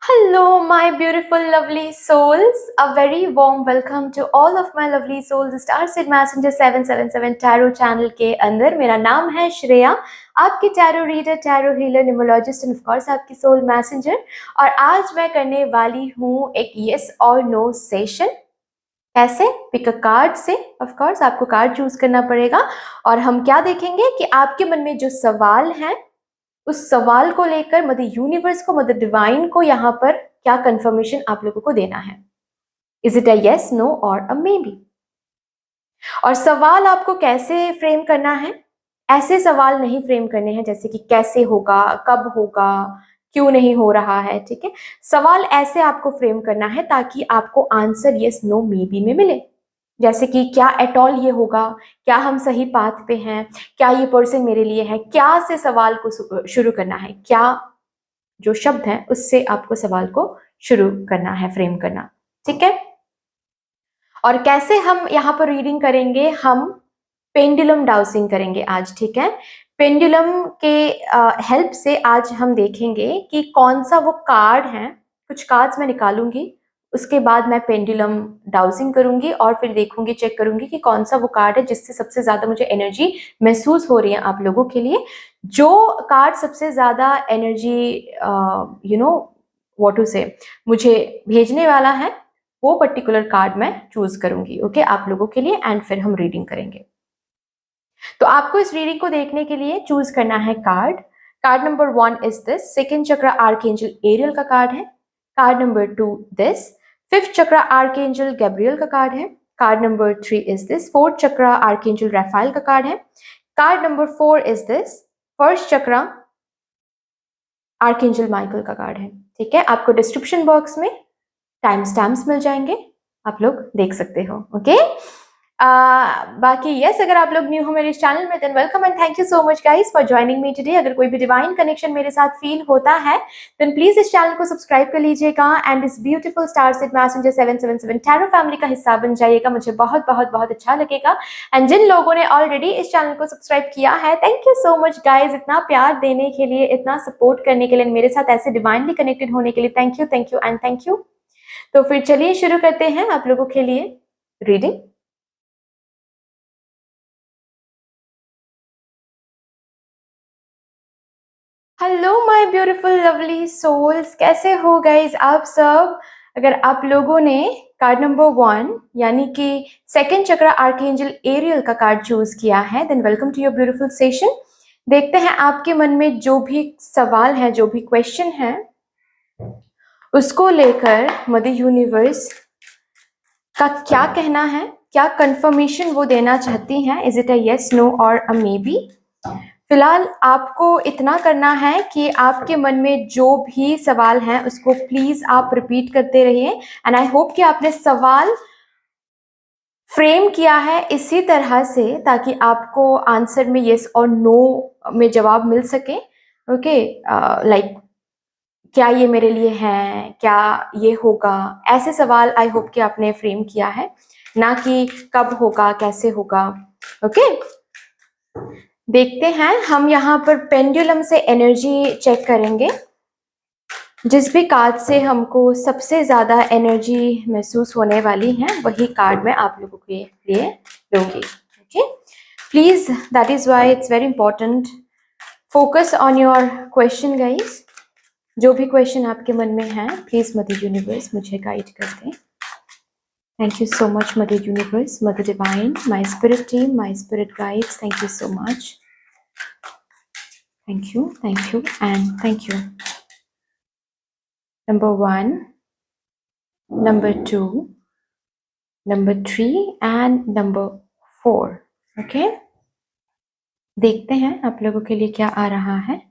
Hello, my beautiful, lovely souls. A very warm welcome to all of my lovely souls. Starseed Messenger 777 Tarot channel के अंदर मेरा नाम है श्रेया, आपकी tarot reader, tarot healer, numerologist end of course आपकी soul messenger. और आज मैं करने वाली हूँ एक यस और नो सेशन। कैसे? पिक अ कार्ड से। ऑफ कोर्स आपको कार्ड चूज करना पड़ेगा और हम क्या देखेंगे कि आपके मन में जो सवाल हैं उस सवाल को लेकर मदर यूनिवर्स को, मदर डिवाइन को यहाँ पर क्या कंफर्मेशन आप लोगों को देना है। Is it a yes, no और अ मे बी। और सवाल आपको कैसे फ्रेम करना है? ऐसे सवाल नहीं फ्रेम करने हैं जैसे कि कैसे होगा, कब होगा, क्यों नहीं हो रहा है। ठीक है, सवाल ऐसे आपको फ्रेम करना है ताकि आपको answer yes, no, maybe में मिले। जैसे कि क्या एट ऑल ये होगा, क्या हम सही पाथ पे हैं, क्या ये पर्सन मेरे लिए है, क्या से सवाल को शुरू करना है, क्या जो शब्द है उससे आपको सवाल को शुरू करना है, फ्रेम करना। ठीक है, और कैसे हम यहाँ पर रीडिंग करेंगे? हम पेंडुलम डाउसिंग करेंगे आज। ठीक है, पेंडुलम के हेल्प से आज हम देखेंगे कि कौन सा वो कार्ड है। कुछ कार्ड्स मैं निकालूंगी, उसके बाद मैं पेंडुलम डाउसिंग करूंगी और फिर देखूंगी, चेक करूंगी कि कौन सा वो कार्ड है जिससे सबसे ज्यादा मुझे एनर्जी महसूस हो रही है आप लोगों के लिए। जो कार्ड सबसे ज्यादा एनर्जी व्हाट टू से मुझे भेजने वाला है, वो पर्टिकुलर कार्ड मैं चूज करूंगी। ओके, आप लोगों के लिए, एंड फिर हम रीडिंग करेंगे। तो आपको इस रीडिंग को देखने के लिए चूज करना है card. Card number 1 is this, second चक्र आर्कएंजल एरियल का कार्ड है। कार्ड नंबर 2 दिस, फिफ्थ चक्र आर्कएंजल गैब्रियल का कार्ड है। Card number 3 is this, fourth चक्र आर्कएंजल राफेल का कार्ड है। Card number 4 is this, first चक्र आर्कएंजल माइकल का कार्ड है। ठीक है, आपको डिस्क्रिप्शन बॉक्स में टाइम स्टैम्प्स मिल जाएंगे, आप लोग देख सकते हो। ओके, बाकी यस, अगर आप लोग न्यू हो मेरे इस चैनल में, than welcome and thank you so much guys for joining me today. अगर कोई भी डिवाइन कनेक्शन मेरे साथ फील होता है देन प्लीज इस चैनल को सब्सक्राइब कर लीजिएगा एंड इस ब्यूटीफुल स्टारसेड मैसेंजर 777 टैरो फैमिली का हिस्सा बन जाइएगा। मुझे बहुत बहुत बहुत अच्छा लगेगा। एंड जिन लोगों ने ऑलरेडी इस चैनल को सब्सक्राइब किया है, thank you so much guys, इतना प्यार देने के लिए, इतना सपोर्ट करने के लिए, मेरे साथ ऐसे डिवाइनली कनेक्टेड होने के लिए thank you, thank you and thank you. तो फिर चलिए शुरू करते हैं आप लोगों के लिए reading. Hello my beautiful lovely souls, कैसे हो गाइज आप सब? अगर आप लोगों ने कार्ड नंबर 1 यानी कि सेकंड चक्र आर्कएंजल एरियल का कार्ड चूज किया है, then welcome to your beautiful session. देखते हैं आपके मन में जो भी सवाल है, जो भी क्वेश्चन है, उसको लेकर मदर यूनिवर्स का क्या कहना है, क्या कंफर्मेशन वो देना चाहती हैं। Is it a yes, no और अ मे बी? फिलहाल आपको इतना करना है कि आपके मन में जो भी सवाल है उसको प्लीज आप रिपीट करते रहिए। एंड आई होप कि आपने सवाल फ्रेम किया है इसी तरह से ताकि आपको आंसर में यस और नो में जवाब मिल सके। ओके, लाइक क्या ये मेरे लिए है, क्या ये होगा, ऐसे सवाल आई होप कि आपने फ्रेम किया है, ना कि कब होगा, कैसे होगा। ओके, देखते हैं हम यहाँ पर पेंडुलम से एनर्जी चेक करेंगे। जिस भी कार्ड से हमको सबसे ज्यादा एनर्जी महसूस होने वाली है वही कार्ड मैं आप लोगों के लिए दूंगी। Okay, please, that is why it's very important, focus on your question guys. जो भी क्वेश्चन आपके मन में है प्लीज मदर यूनिवर्स मुझे गाइड कर दें। Thank you so much mother universe, mother divine, my spirit team, my spirit guides, thank you so much. Thank you and thank you. Number 1, number 2, number 3 and number 4. Okay, देखते हैं आप लोगों के लिए क्या आ रहा है।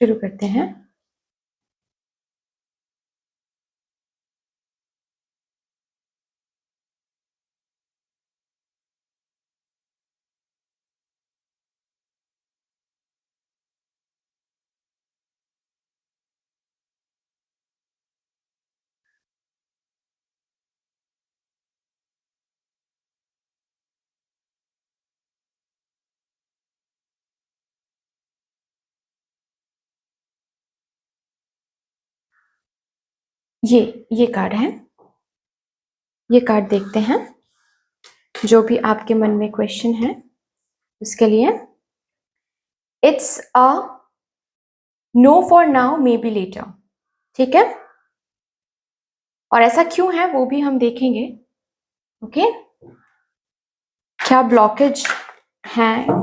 शुरू करते हैं। ये कार्ड है, ये कार्ड देखते हैं। जो भी आपके मन में क्वेश्चन है उसके लिए। It's a no for now, maybe later. ठीक है, और ऐसा क्यों है वो भी हम देखेंगे। ओके, क्या ब्लॉकेज है?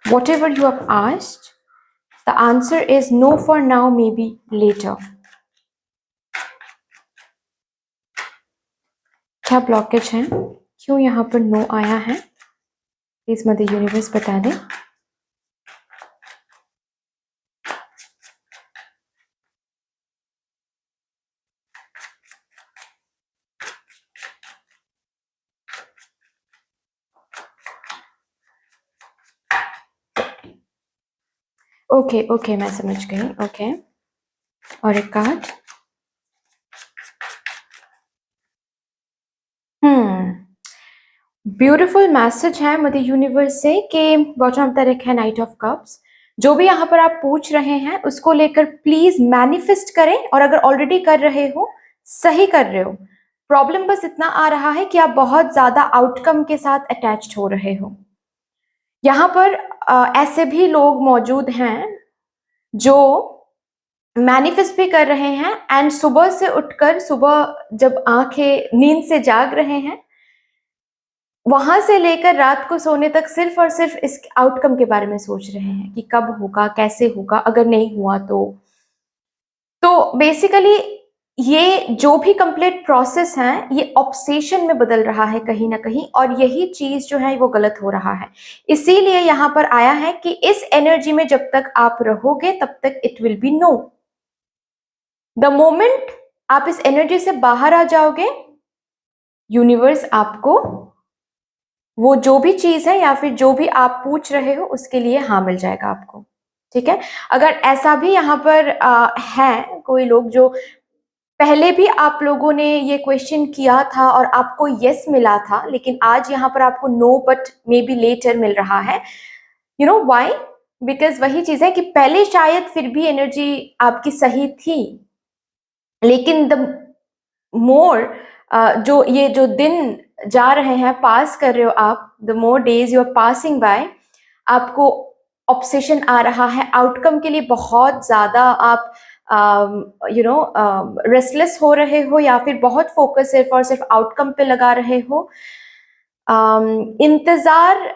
Whatever you have asked, the answer is no for now, maybe later. क्या ब्लॉकेज है? क्यों यहाँ पर नो आया है? प्लीज मदर यूनिवर्स बता दें। ओके ओके, मैं समझ गई। ओके, और एक कार्ड। ब्यूटीफुल मैसेज है मदर यूनिवर्स से कि बॉटम ऑफ द डेक है नाइट ऑफ कप्स। जो भी यहाँ पर आप पूछ रहे हैं उसको लेकर प्लीज मैनिफेस्ट करें, और अगर ऑलरेडी कर रहे हो सही कर रहे हो। प्रॉब्लम बस इतना आ रहा है कि आप बहुत ज्यादा आउटकम के साथ अटैच्ड हो रहे हो। यहाँ पर ऐसे भी लोग मौजूद हैं जो मैनिफेस्ट भी कर रहे हैं, एंड सुबह से उठकर, सुबह जब आंखें नींद से जाग रहे हैं, वहां से लेकर रात को सोने तक सिर्फ और सिर्फ इस आउटकम के बारे में सोच रहे हैं कि कब होगा, कैसे होगा, अगर नहीं हुआ तो बेसिकली ये जो भी कंप्लीट प्रोसेस है ये ऑब्सेशन में बदल रहा है कहीं ना कहीं, और यही चीज जो है वो गलत हो रहा है। इसीलिए यहाँ पर आया है कि इस एनर्जी में जब तक आप रहोगे तब तक it will be no. The moment आप इस एनर्जी से बाहर आ जाओगे, यूनिवर्स आपको वो जो भी चीज है या फिर जो भी आप पूछ रहे हो उसके लिए हाँ मिल जाएगा आपको। ठीक है, अगर ऐसा भी यहाँ पर है कोई लोग जो पहले भी आप लोगों ने ये क्वेश्चन किया था और आपको यस मिला था, लेकिन आज यहाँ पर आपको no but maybe later मिल रहा है, यू नो व्हाई? बिकॉज वही चीज है कि पहले शायद फिर भी एनर्जी आपकी सही थी, लेकिन द मोर जो दिन जा रहे हैं, पास कर रहे हो आप, the more days you are passing by, आपको ऑब्सेशन आ रहा है आउटकम के लिए। बहुत ज्यादा आप रेस्टलेस हो रहे हो, या फिर बहुत फोकस सिर्फ और सिर्फ आउटकम पे लगा रहे हो। इंतजार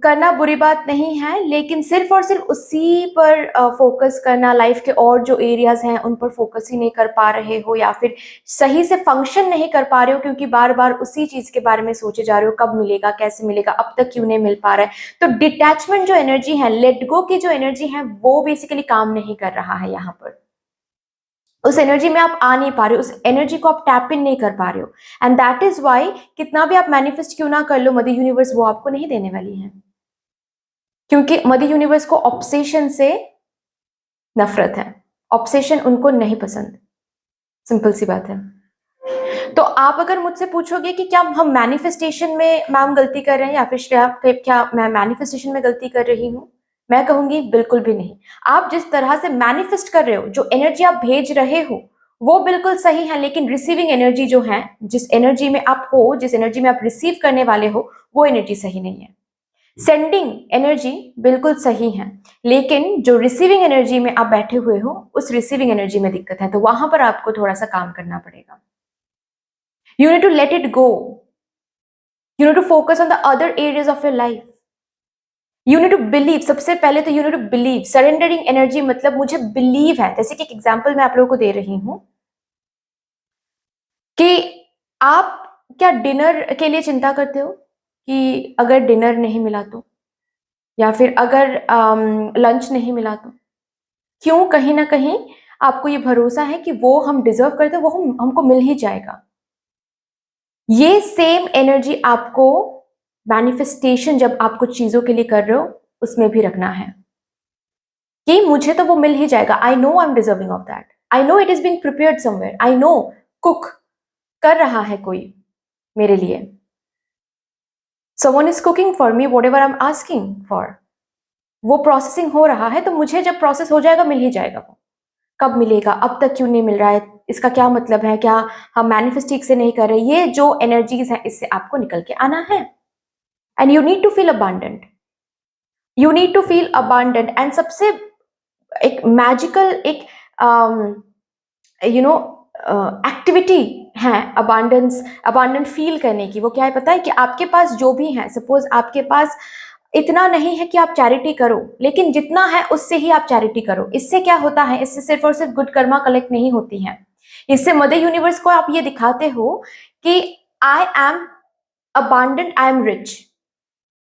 करना बुरी बात नहीं है, लेकिन सिर्फ और सिर्फ उसी पर फोकस करना, लाइफ के और जो एरियाज हैं उन पर फोकस ही नहीं कर पा रहे हो, या फिर सही से फंक्शन नहीं कर पा रहे हो क्योंकि बार बार उसी चीज के बारे में सोचे जा रहे हो, कब मिलेगा, कैसे मिलेगा, अब तक क्यों नहीं मिल पा रहा है। तो डिटैचमेंट जो एनर्जी है, लेट गो की जो एनर्जी है, वो बेसिकली काम नहीं कर रहा है यहाँ पर। उस एनर्जी में आप आ नहीं पा रहे हो, उस एनर्जी को आप टैप इन नहीं कर पा रहे हो, एंड दैट इज वाई कितना भी आप मैनिफेस्ट क्यों ना कर लो, मदर यूनिवर्स वो आपको नहीं देने वाली है, क्योंकि मदर यूनिवर्स को ऑब्सेशन से नफरत है। ऑब्सेशन उनको नहीं पसंद, सिंपल सी बात है। तो आप अगर मुझसे पूछोगे कि क्या हम मैनिफेस्टेशन में मैम गलती कर रहे हैं, या फिर श्रेया क्या मैं मैनिफेस्टेशन में गलती कर रही हूँ, मैं कहूंगी बिल्कुल भी नहीं। आप जिस तरह से मैनिफेस्ट कर रहे हो, जो एनर्जी आप भेज रहे हो वो बिल्कुल सही है, लेकिन रिसीविंग एनर्जी जो है, जिस एनर्जी में आप हो, जिस एनर्जी में आप रिसीव करने वाले हो, वो एनर्जी सही नहीं है। सेंडिंग एनर्जी बिल्कुल सही है, लेकिन जो रिसीविंग एनर्जी में आप बैठे हुए हो, उस रिसीविंग एनर्जी में दिक्कत है, तो वहां पर आपको थोड़ा सा काम करना पड़ेगा। You need to let it go. You need to focus on the other areas of your life. You need to believe. सबसे पहले तो you need to believe. Surrendering energy मतलब मुझे believe है। जैसे कि एक एग्जाम्पल मैं आप लोगों को दे रही हूँ कि आप क्या डिनर के लिए चिंता करते हो कि अगर डिनर नहीं मिला तो, या फिर अगर लंच नहीं मिला तो? क्यों? कहीं ना कहीं आपको ये भरोसा है कि वो हम डिजर्व करते हैं, वो हमको मिल ही जाएगा। ये सेम एनर्जी आपको मैनिफेस्टेशन जब आप कुछ चीजों के लिए कर रहे हो उसमें भी रखना है कि मुझे तो वो मिल ही जाएगा। I know I am deserving of that, I know it is being prepared somewhere, I know cook कर रहा है कोई मेरे लिए, someone is cooking for me whatever I'm asking for, वो प्रोसेसिंग हो रहा है, तो मुझे जब प्रोसेस हो जाएगा मिल ही जाएगा। वो कब मिलेगा, अब तक क्यों नहीं मिल रहा है, इसका क्या मतलब है, क्या हम मैनिफेस्ट ठीक से नहीं कर रहे, ये जो एनर्जीज है इससे आपको निकल के आना है। And you need to feel abundant, you need to feel abundant. And सबसे एक मैजिकल एक यू नो एक्टिविटी है अबांडेंट फील करने की। वो क्या है पता है, कि आपके पास जो भी है, सपोज आपके पास इतना नहीं है कि आप चैरिटी करो, लेकिन जितना है उससे ही आप चैरिटी करो। इससे क्या होता है, इससे सिर्फ और सिर्फ गुड कर्मा कलेक्ट नहीं होती है, इससे मदर यूनिवर्स को आप ये दिखाते हो कि I M abundant, I am rich.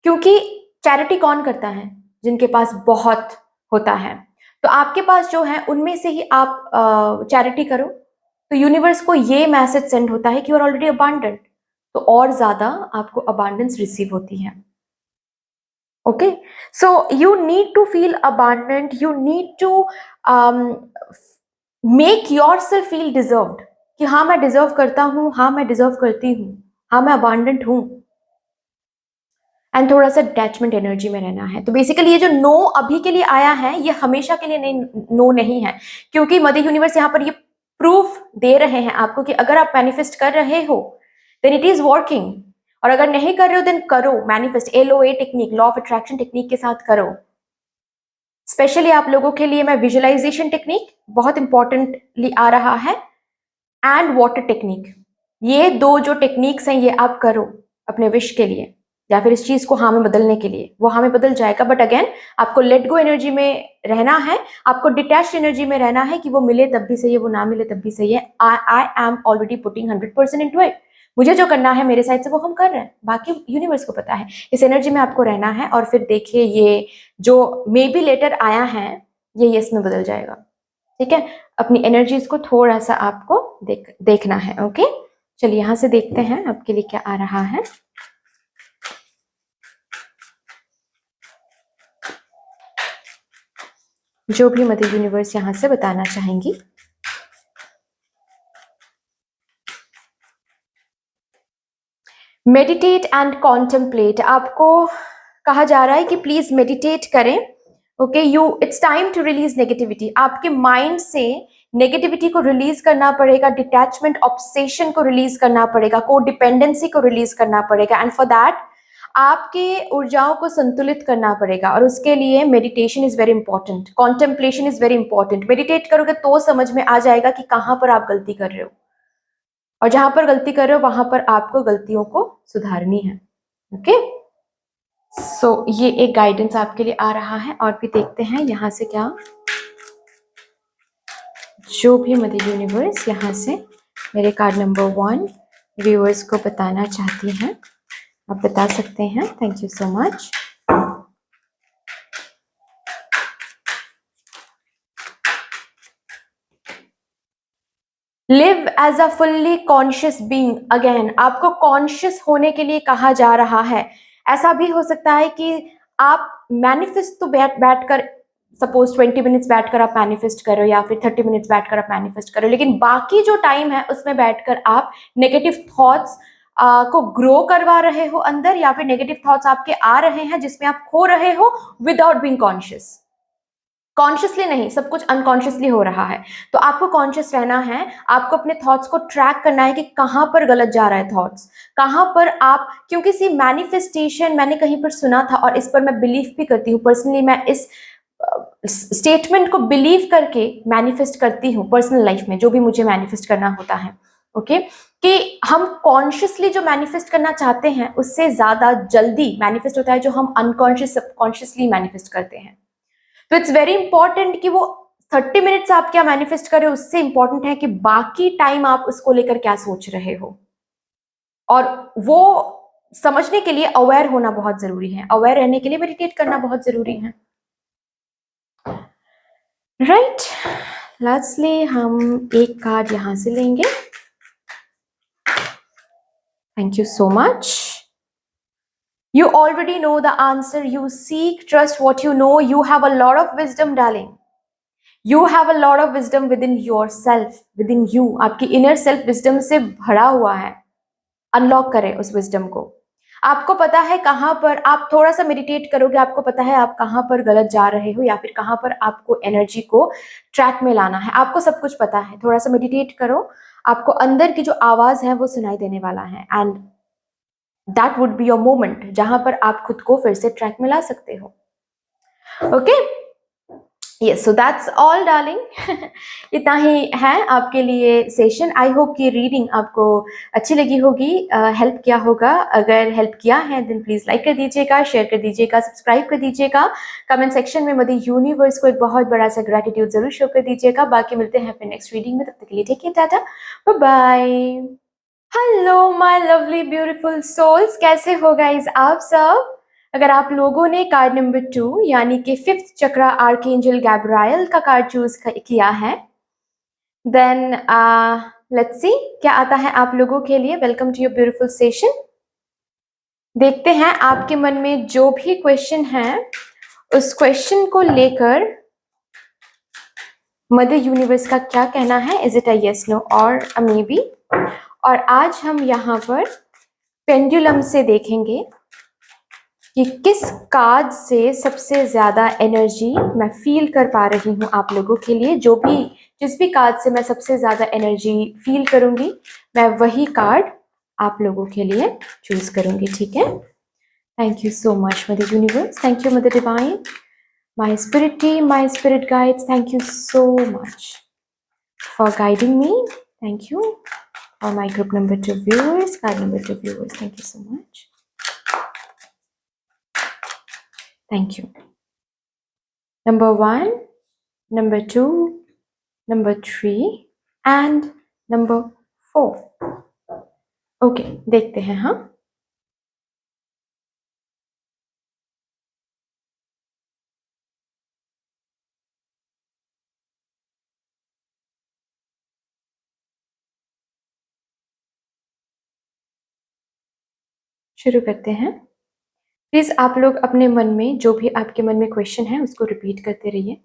क्योंकि चैरिटी कौन करता है, जिनके पास बहुत होता है। तो आपके पास जो है उनमें से ही आप चैरिटी करो, तो यूनिवर्स को ये मैसेज सेंड होता है कि यू आर ऑलरेडी अबांडेंट, तो और ज्यादा आपको अबांडेंस रिसीव होती है। Okay, so you need to feel abundant, you need to make yourself feel deserved, कि हाँ मैं डिजर्व करता हूँ, हाँ मैं डिजर्व करती हूँ, हाँ मैं अबांडेंट हूँ। एंड थोड़ा सा अटैचमेंट एनर्जी में रहना है। तो बेसिकली ये जो नो अभी के लिए आया है, ये हमेशा के लिए नहीं, नो नहीं है, क्योंकि मदर यूनिवर्स यहाँ पर ये प्रूफ दे रहे हैं आपको कि अगर आप मैनिफेस्ट कर रहे हो देन इट इज वर्किंग, और अगर नहीं कर रहे हो देन करो manifest, LOA technique, law of attraction technique के साथ करो। स्पेशली आप लोगों के लिए मैं विजुअलाइजेशन टेक्निक बहुत इंपॉर्टेंटली आ रहा है, एंड वाटर टेक्निक। ये दो जो टेक्निक्स हैं ये आप करो अपने विश के लिए, या फिर इस चीज को हाँ में बदलने के लिए। वो हाँ में बदल जाएगा, बट अगेन आपको लेट गो एनर्जी में रहना है, आपको डिटैच एनर्जी में रहना है, कि वो मिले तब भी सही है, वो ना मिले तब भी सही है। I am already putting 100% into it. मुझे जो करना है मेरे साइड से वो हम कर रहे हैं, बाकी यूनिवर्स को पता है। इस एनर्जी में आपको रहना है, और फिर देखिए ये जो मे बी लेटर आया है ये यस में बदल जाएगा। ठीक है, अपनी एनर्जीज को थोड़ा सा आपको देखना है। ओके, चलिए यहां से देखते हैं आपके लिए क्या आ रहा है। जो भी मदर यूनिवर्स यहां से बताना चाहेंगी। मेडिटेट एंड कॉन्टेम्पलेट, आपको कहा जा रहा है कि प्लीज मेडिटेट करें। Okay, it's time to release negativity. आपके माइंड से नेगेटिविटी को रिलीज करना पड़ेगा, डिटैचमेंट ऑब्सेशन को रिलीज करना पड़ेगा, को डिपेंडेंसी को रिलीज करना पड़ेगा, एंड फॉर दैट आपके ऊर्जाओं को संतुलित करना पड़ेगा। और उसके लिए meditation is very important, contemplation is very important. Meditate करोगे तो समझ में आ जाएगा कि कहां पर आप गलती कर रहे हो, और जहां पर गलती कर रहे हो वहां पर आपको गलतियों को सुधारनी है। ओके, सो ये एक गाइडेंस आपके लिए आ रहा है। और भी देखते हैं यहाँ से क्या, जो भी मदर यूनिवर्स यहाँ से मेरे कार्ड नंबर 1 व्यूअर्स को बताना चाहती हैं, आप बता सकते हैं। Thank you so much. Live as a fully conscious being. Again आपको कॉन्शियस होने के लिए कहा जा रहा है। ऐसा भी हो सकता है कि आप मैनिफेस्ट तो बैठ कर, सपोज 20 मिनट्स बैठकर आप मैनिफेस्ट करो, या फिर 30 मिनट्स बैठकर आप मैनिफेस्ट करो, लेकिन बाकी जो टाइम है उसमें बैठकर आप नेगेटिव थॉट्स को ग्रो करवा रहे हो अंदर, या फिर नेगेटिव थॉट्स आपके आ रहे हैं जिसमें आप खो रहे हो विदाउट बीइंग कॉन्शियस। कॉन्शियसली नहीं, सब कुछ अनकॉन्शियसली हो रहा है। तो आपको कॉन्शियस रहना है, आपको अपने थॉट्स को ट्रैक करना है कि कहां पर गलत जा रहा है थॉट्स, कहां पर आप, क्योंकि सी मैनिफेस्टेशन मैंने कहीं पर सुना था और इस पर मैं बिलीव भी करती हूँ पर्सनली। मैं इस स्टेटमेंट को बिलीव करके मैनिफेस्ट करती हूँ पर्सनल लाइफ में, जो भी मुझे मैनिफेस्ट करना होता है। ओके, कि हम कॉन्शियसली जो मैनिफेस्ट करना चाहते हैं उससे ज्यादा जल्दी मैनिफेस्ट होता है जो हम अनकॉन्शियस सबकॉन्शियसली मैनिफेस्ट करते हैं। तो इट्स वेरी इंपॉर्टेंट कि वो 30 मिनट्स आप क्या मैनिफेस्ट करें, उससे इंपॉर्टेंट है कि बाकी टाइम आप उसको लेकर क्या सोच रहे हो। और वो समझने के लिए अवेयर होना बहुत जरूरी है, अवेयर रहने के लिए मेडिटेट करना बहुत जरूरी है। राइट, लास्टली हम एक कार्ड यहां से लेंगे। Thank you so much. You already know the answer. You seek, trust what you know. You have a lot of wisdom, darling. You have a lot of wisdom within yourself, within you. आपकी inner self wisdom से भरा हुआ है। Unlock करें उस wisdom को। आपको पता है कहाँ पर आप थोड़ा सा मेडिटेट करोगे, आपको पता है आप कहाँ पर गलत जा रहे हो या फिर कहाँ पर आपको एनर्जी को ट्रैक में लाना है, आपको सब कुछ पता है। थोड़ा सा मेडिटेट करो, आपको अंदर की जो आवाज है वो सुनाई देने वाला है, and that would be your moment जहां पर आप खुद को फिर से ट्रैक में ला सकते हो। Okay, yes, so that's all darling. इतना ही है आपके लिए सेशन। आई होप कि रीडिंग आपको अच्छी लगी होगी, हेल्प किया होगा। अगर हेल्प किया है देन प्लीज लाइक कर दीजिएगा, शेयर कर दीजिएगा, सब्सक्राइब कर दीजिएगा। कमेंट सेक्शन में मदर यूनिवर्स को एक बहुत बड़ा सा ग्रेटिट्यूड जरूर शो कर दीजिएगा। बाकी मिलते हैं फिर नेक्स्ट रीडिंग में, तब तक के लिए take care, tata, bye bye. Hello my lovely beautiful souls, कैसे हो गाइस आप सब? अगर आप लोगों ने कार्ड नंबर 2 यानी कि 5th चक्रा आर्कएंजल गैब्रायल का कार्ड चूज किया है, देन लेट्स सी क्या आता है आप लोगों के लिए। Welcome to your beautiful session. देखते हैं आपके मन में जो भी क्वेश्चन है उस क्वेश्चन को लेकर मदर यूनिवर्स का क्या कहना है। Is it a yes, no और अ मे बी? और आज हम यहाँ पर पेंडुलम से देखेंगे कि किस कार्ड से सबसे ज्यादा एनर्जी मैं फील कर पा रही हूँ आप लोगों के लिए। जिस भी कार्ड से मैं सबसे ज्यादा एनर्जी फील करूंगी, मैं वही कार्ड आप लोगों के लिए चूज करूंगी, ठीक है? Thank you so much mother universe, thank you mother divine, my spirit team, my spirit guides, thank you so much for guiding me. Thank you for my group number 2 viewers, card number 2 viewers, thank you so much, thank you. Number 1, number 2, number 3 and number 4. Okay, देखते हैं। हाँ, शुरू करते हैं। Please आप लोग अपने मन में जो भी आपके मन में क्वेश्चन है उसको रिपीट करते रहिए।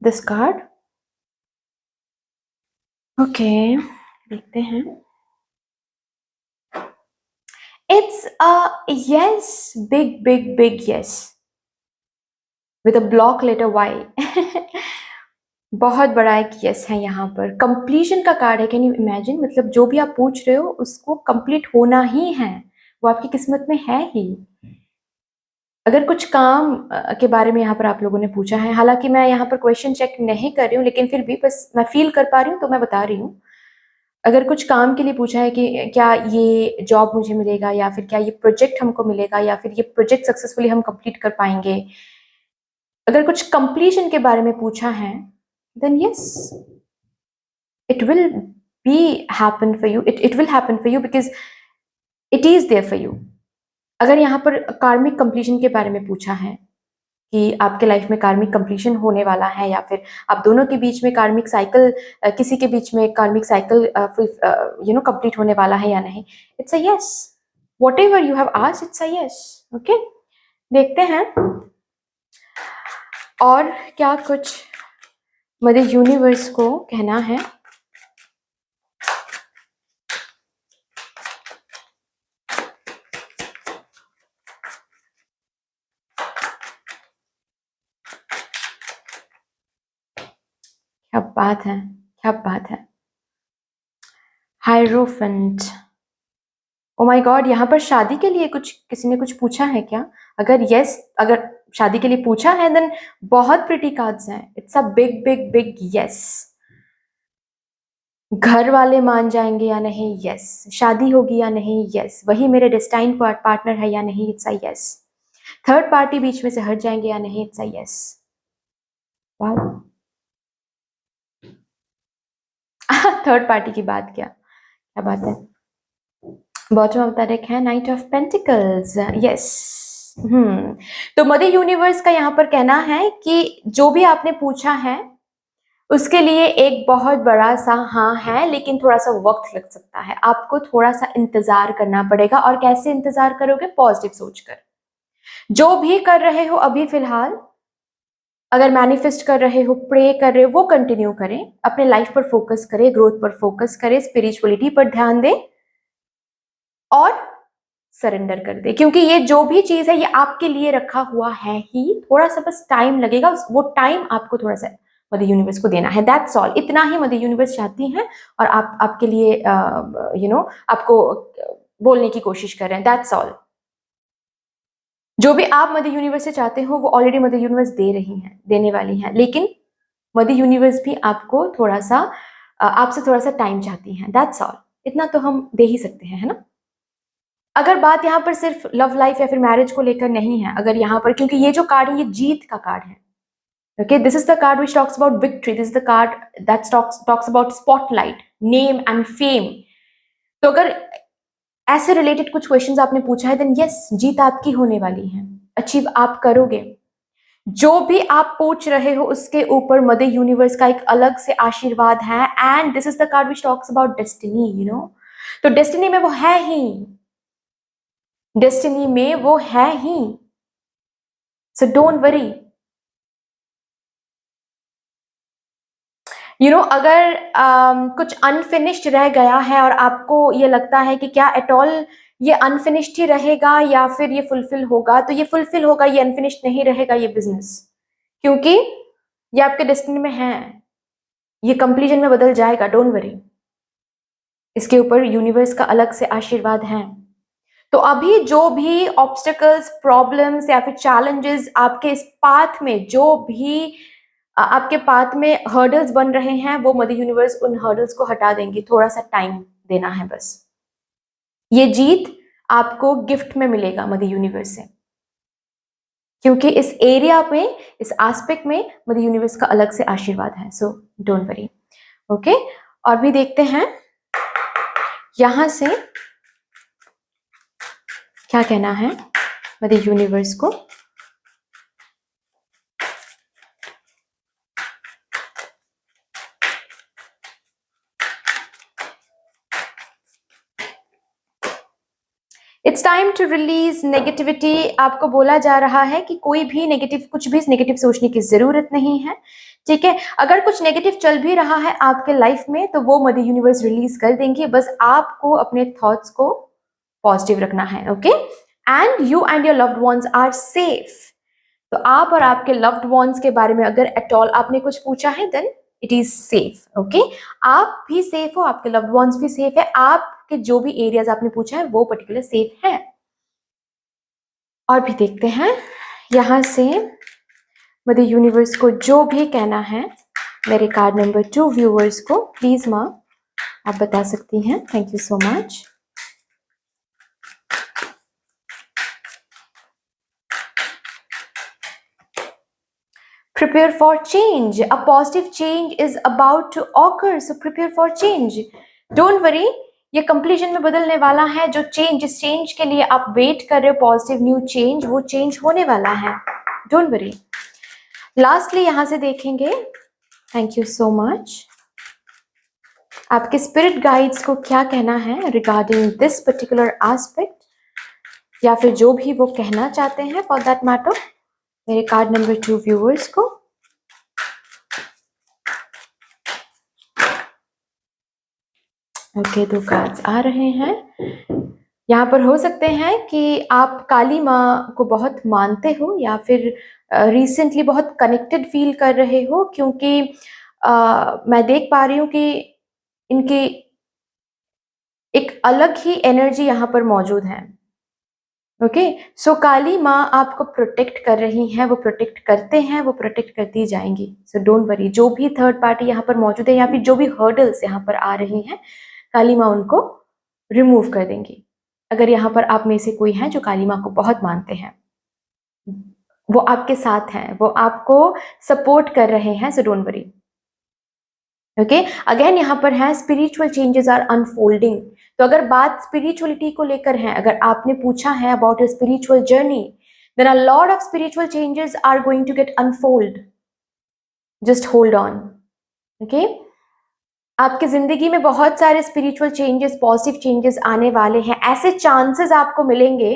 दिस कार्ड, ओके, देखते हैं। It's a yes, big big big yes with a block letter Y. बहुत बड़ा एक यस है यहाँ पर। कंप्लीशन का कार्ड है, कैन यू इमेजिन? मतलब जो भी आप पूछ रहे हो उसको कंप्लीट होना ही है, वो आपकी किस्मत में है ही। अगर कुछ काम के बारे में यहाँ पर आप लोगों ने पूछा है, हालांकि मैं यहाँ पर क्वेश्चन चेक नहीं कर रही हूँ, लेकिन फिर भी बस मैं फील कर पा रही हूँ तो मैं बता रही हूँ। अगर कुछ काम के लिए पूछा है कि क्या ये जॉब मुझे मिलेगा, या फिर क्या ये प्रोजेक्ट हमको मिलेगा, या फिर ये प्रोजेक्ट सक्सेसफुली हम कंप्लीट कर पाएंगे, अगर कुछ कंप्लीशन के बारे में पूछा है, then yes, it will be happen for you, it will happen for you because it is there for you. अगर यहाँ पर कार्मिक कंप्लीशन के बारे में पूछा है कि आपके लाइफ में कार्मिक कंप्लीशन होने वाला है, या फिर आप दोनों के बीच में कार्मिक साइकिल, किसी के बीच में कार्मिक साइकिल कंप्लीट होने वाला है या नहीं, it's a yes. What ever you have asked, it's a yes. Okay, देखते हैं और क्या कुछ मदर यूनिवर्स को कहना है। क्या बात है, क्या बात है। हायरोफेंट, ओ माय गॉड, यहाँ पर शादी के लिए कुछ किसी ने कुछ पूछा है क्या? अगर यस, अगर शादी के लिए पूछा है देन बहुत प्रिटी कार्ड्स हैं। It's a big big big yes. घर वाले मान जाएंगे या नहीं, यस। शादी होगी या नहीं, यस। वही मेरे डेस्टाइन पार्टनर है या नहीं, it's a yes. Third party बीच में से हट जाएंगे या नहीं, it's a yes. Wow, third party की बात, क्या क्या बात है। बॉटम ऑफ द डेक है नाइट ऑफ पेंटिकल्स, यस। तो मदर यूनिवर्स का यहाँ पर कहना है कि जो भी आपने पूछा है उसके लिए एक बहुत बड़ा सा हाँ है, लेकिन थोड़ा सा वक्त लग सकता है, आपको थोड़ा सा इंतजार करना पड़ेगा। और कैसे इंतजार करोगे? पॉजिटिव सोचकर। जो भी कर रहे हो अभी फिलहाल, अगर मैनिफेस्ट कर रहे हो, प्रे कर रहे हो, वो कंटिन्यू करें, अपने लाइफ पर फोकस करें, ग्रोथ पर फोकस करें, स्पिरिचुअलिटी पर ध्यान दें और सरेंडर कर दे, क्योंकि ये जो भी चीज है ये आपके लिए रखा हुआ है ही, थोड़ा सा बस टाइम लगेगा, वो टाइम आपको थोड़ा सा मदर यूनिवर्स को देना है, दैट्स ऑल। इतना ही मदर यूनिवर्स चाहती हैं और आप आपके लिए आपको बोलने की कोशिश कर रहे हैं, दैट्स ऑल। जो भी आप मदर यूनिवर्स से चाहते हो वो ऑलरेडी मदर यूनिवर्स दे रही हैं, देने वाली हैं, लेकिन मदर यूनिवर्स भी आपको थोड़ा सा आपसे थोड़ा सा टाइम चाहती हैं, दैट्स ऑल। इतना तो हम दे ही सकते हैं, है ना। अगर बात यहाँ पर सिर्फ लव लाइफ या फिर मैरिज को लेकर नहीं है, अगर यहाँ पर, क्योंकि ये जो कार्ड है ये जीत का कार्ड है, okay, this is the card which talks about victory, this is the card that talks about spotlight, name and fame. तो अगर ऐसे रिलेटेड कुछ क्वेश्चंस आपने पूछा है, देन यस, जीत आपकी होने वाली है, अचीव आप करोगे। जो भी आप पूछ रहे हो उसके ऊपर मदर यूनिवर्स का एक अलग से आशीर्वाद है, and this is the card which talks about destiny, you know. तो डेस्टिनी में वो है ही, डेस्टिनी में वो है ही, सो डोंट वरी। अगर कुछ अनफिनिश्ड रह गया है और आपको ये लगता है कि क्या एट ऑल ये अनफिनिश्ड ही रहेगा या फिर ये फुलफिल होगा, तो ये फुलफिल होगा, ये अनफिनिश्ड नहीं रहेगा ये बिजनेस, क्योंकि ये आपके डेस्टिनी में है, ये कंप्लीजन में बदल जाएगा, डोंट वरी। इसके ऊपर यूनिवर्स का अलग से आशीर्वाद है। तो अभी जो भी ऑब्स्टेकल्स, प्रॉब्लम्स या फिर चैलेंजेस आपके इस पाथ में, जो भी आपके पाथ में हर्डल्स बन रहे हैं, वो मदर यूनिवर्स उन हर्डल्स को हटा देंगी, थोड़ा सा टाइम देना है बस। ये जीत आपको गिफ्ट में मिलेगा मदर यूनिवर्स से, क्योंकि इस एरिया में, इस एस्पेक्ट में मदर यूनिवर्स का अलग से आशीर्वाद है, सो डोंट वरी, ओके। और भी देखते हैं यहां से क्या कहना है मदर यूनिवर्स को। It's time to release negativity. आपको बोला जा रहा है कि कोई भी नेगेटिव, कुछ भी नेगेटिव सोचने की जरूरत नहीं है, ठीक है। अगर कुछ नेगेटिव चल भी रहा है आपके लाइफ में तो वो मदर यूनिवर्स रिलीज कर देंगी, बस आपको अपने थॉट्स को पॉजिटिव रखना है, okay. And you and your loved ones are safe. तो आप और आपके लव्ड वंस के बारे में अगर एट ऑल आपने कुछ पूछा है, then it is safe, okay. आप भी सेफ हो, आपके लव्ड वंस भी सेफ है, आपके जो भी एरियाज आपने पूछा है वो पर्टिकुलर सेफ है। और भी देखते हैं यहां से मदर यूनिवर्स को जो भी कहना है मेरे कार्ड नंबर 2 व्यूअर्स को। प्लीज माँ आप बता सकती हैं, thank you so much. Prepare for change. A positive change is about to occur. So prepare for change. Don't worry. ये कंप्लीजन में बदलने वाला है। जो चेंज, जिस चेंज के लिए आप वेट कर रहे हो, पॉजिटिव न्यू चेंज, वो चेंज होने वाला है। Don't worry. लास्टली यहां से देखेंगे, थैंक यू सो मच, आपके स्पिरिट गाइड्स को क्या कहना है रिगार्डिंग दिस पर्टिकुलर एस्पेक्ट, या फिर जो भी वो कहना चाहते हैं फॉर दैट मैटर मेरे कार्ड नंबर 2 व्यूअर्स को। ओके, 2 कार्ड्स आ रहे हैं। यहाँ पर हो सकते हैं कि आप काली माँ को बहुत मानते हो या फिर रिसेंटली बहुत कनेक्टेड फील कर रहे हो, क्योंकि मैं देख पा रही हूँ कि इनकी एक अलग ही एनर्जी यहाँ पर मौजूद है, ओके। सो काली माँ आपको प्रोटेक्ट कर रही हैं, वो प्रोटेक्ट करते हैं, वो प्रोटेक्ट करती जाएंगी, सो डोंट वरी। जो भी थर्ड पार्टी यहाँ पर मौजूद है या फिर जो भी हर्डल्स यहाँ पर आ रही हैं, काली माँ उनको रिमूव कर देंगी। अगर यहाँ पर आप में से कोई है जो काली माँ को बहुत मानते हैं, वो आपके साथ हैं, वो आपको सपोर्ट कर रहे हैं, so don't worry, okay. Again यहाँ पर है स्पिरिचुअल चेंजेस आर अनफोल्डिंग। तो अगर बात स्पिरिचुअलिटी को लेकर है, अगर आपने पूछा है about your spiritual journey, then a lot of spiritual changes are going to get unfold, just hold on, okay. आपकी जिंदगी में बहुत सारे स्पिरिचुअल चेंजेस, पॉजिटिव चेंजेस आने वाले हैं। ऐसे चांसेस आपको मिलेंगे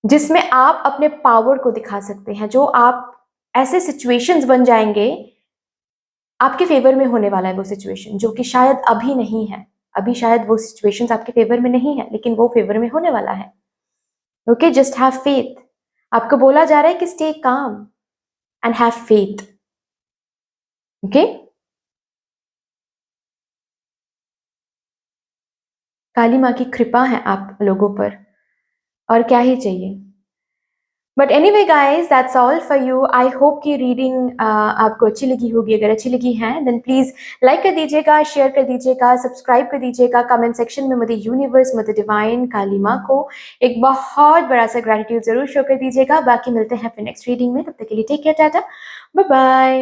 जिसमें आप अपने पावर को दिखा सकते हैं, जो आप ऐसे सिचुएशंस बन जाएंगे, आपके फेवर में होने वाला है वो सिचुएशन, जो कि शायद अभी नहीं है। अभी शायद वो सिचुएशंस आपके फेवर में नहीं है, लेकिन वो फेवर में होने वाला है। Okay, just have faith. आपको बोला जा रहा है कि stay calm and have faith. Okay, Kali माँ की कृपा है आप लोगों पर, और क्या ही चाहिए। But any way guys, that's all for you. I hope कि रीडिंग आपको अच्छी लगी होगी। अगर अच्छी लगी है देन प्लीज लाइक कर दीजिएगा, शेयर कर दीजिएगा, सब्सक्राइब कर दीजिएगा। कमेंट सेक्शन में मदर यूनिवर्स, मदर डिवाइन, काली माँ को एक बहुत बड़ा सा ग्रेटिट्यूड जरूर शो कर दीजिएगा। बाकी मिलते हैं फिर नेक्स्ट रीडिंग में, तब तक के लिए take care, tata, bye bye.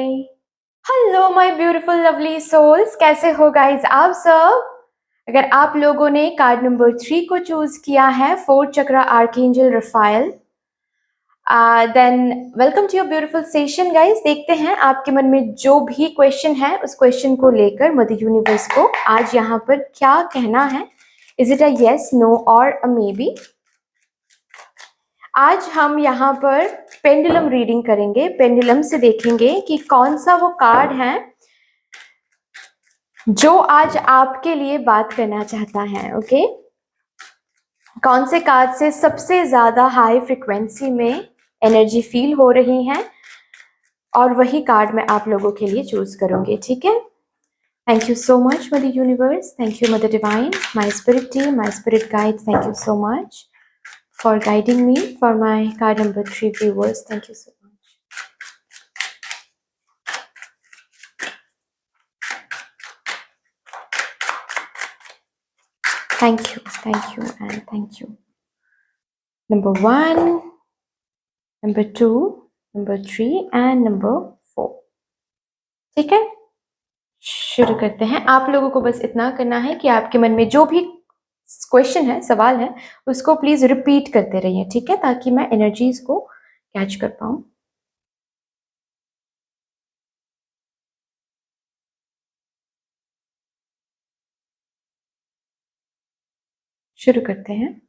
Hello my beautiful lovely souls, कैसे हो गाइज आप सब। अगर आप लोगों ने कार्ड नंबर 3 को चूज किया है, fourth chakra archangel Raphael, then welcome to your beautiful session guys. देखते हैं आपके मन में जो भी क्वेश्चन है, उस क्वेश्चन को लेकर मदर यूनिवर्स को आज यहाँ पर क्या कहना है। Is it a yes, no और अ मे बी। आज हम यहाँ पर पेंडुलम रीडिंग करेंगे। पेंडुलम से देखेंगे कि कौन सा वो कार्ड है जो आज आपके लिए बात करना चाहता है। ओके, कौन से कार्ड से सबसे ज्यादा हाई फ्रिक्वेंसी में एनर्जी फील हो रही है, और वही कार्ड मैं आप लोगों के लिए चूज करूंगी। ठीक है, thank you so much mother universe, thank you mother divine, my spirit team, my spirit guide, thank you so much for guiding me for my card number 3 viewers, thank you so much. Thank you, and thank you. Number 1, number 2, number 3 and number 4। ठीक है, शुरू करते हैं। आप लोगों को बस इतना करना है कि आपके मन में जो भी क्वेश्चन है, सवाल है, उसको प्लीज रिपीट करते रहिए। ठीक है, ताकि मैं एनर्जीज को कैच कर पाऊं। शुरू करते हैं।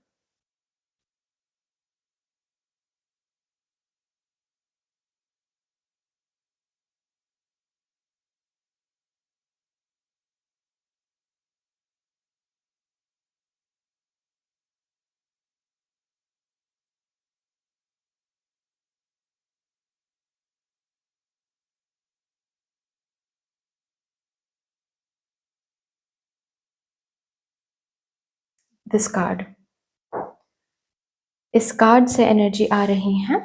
दिस कार्ड, इस कार्ड से एनर्जी आ रही है,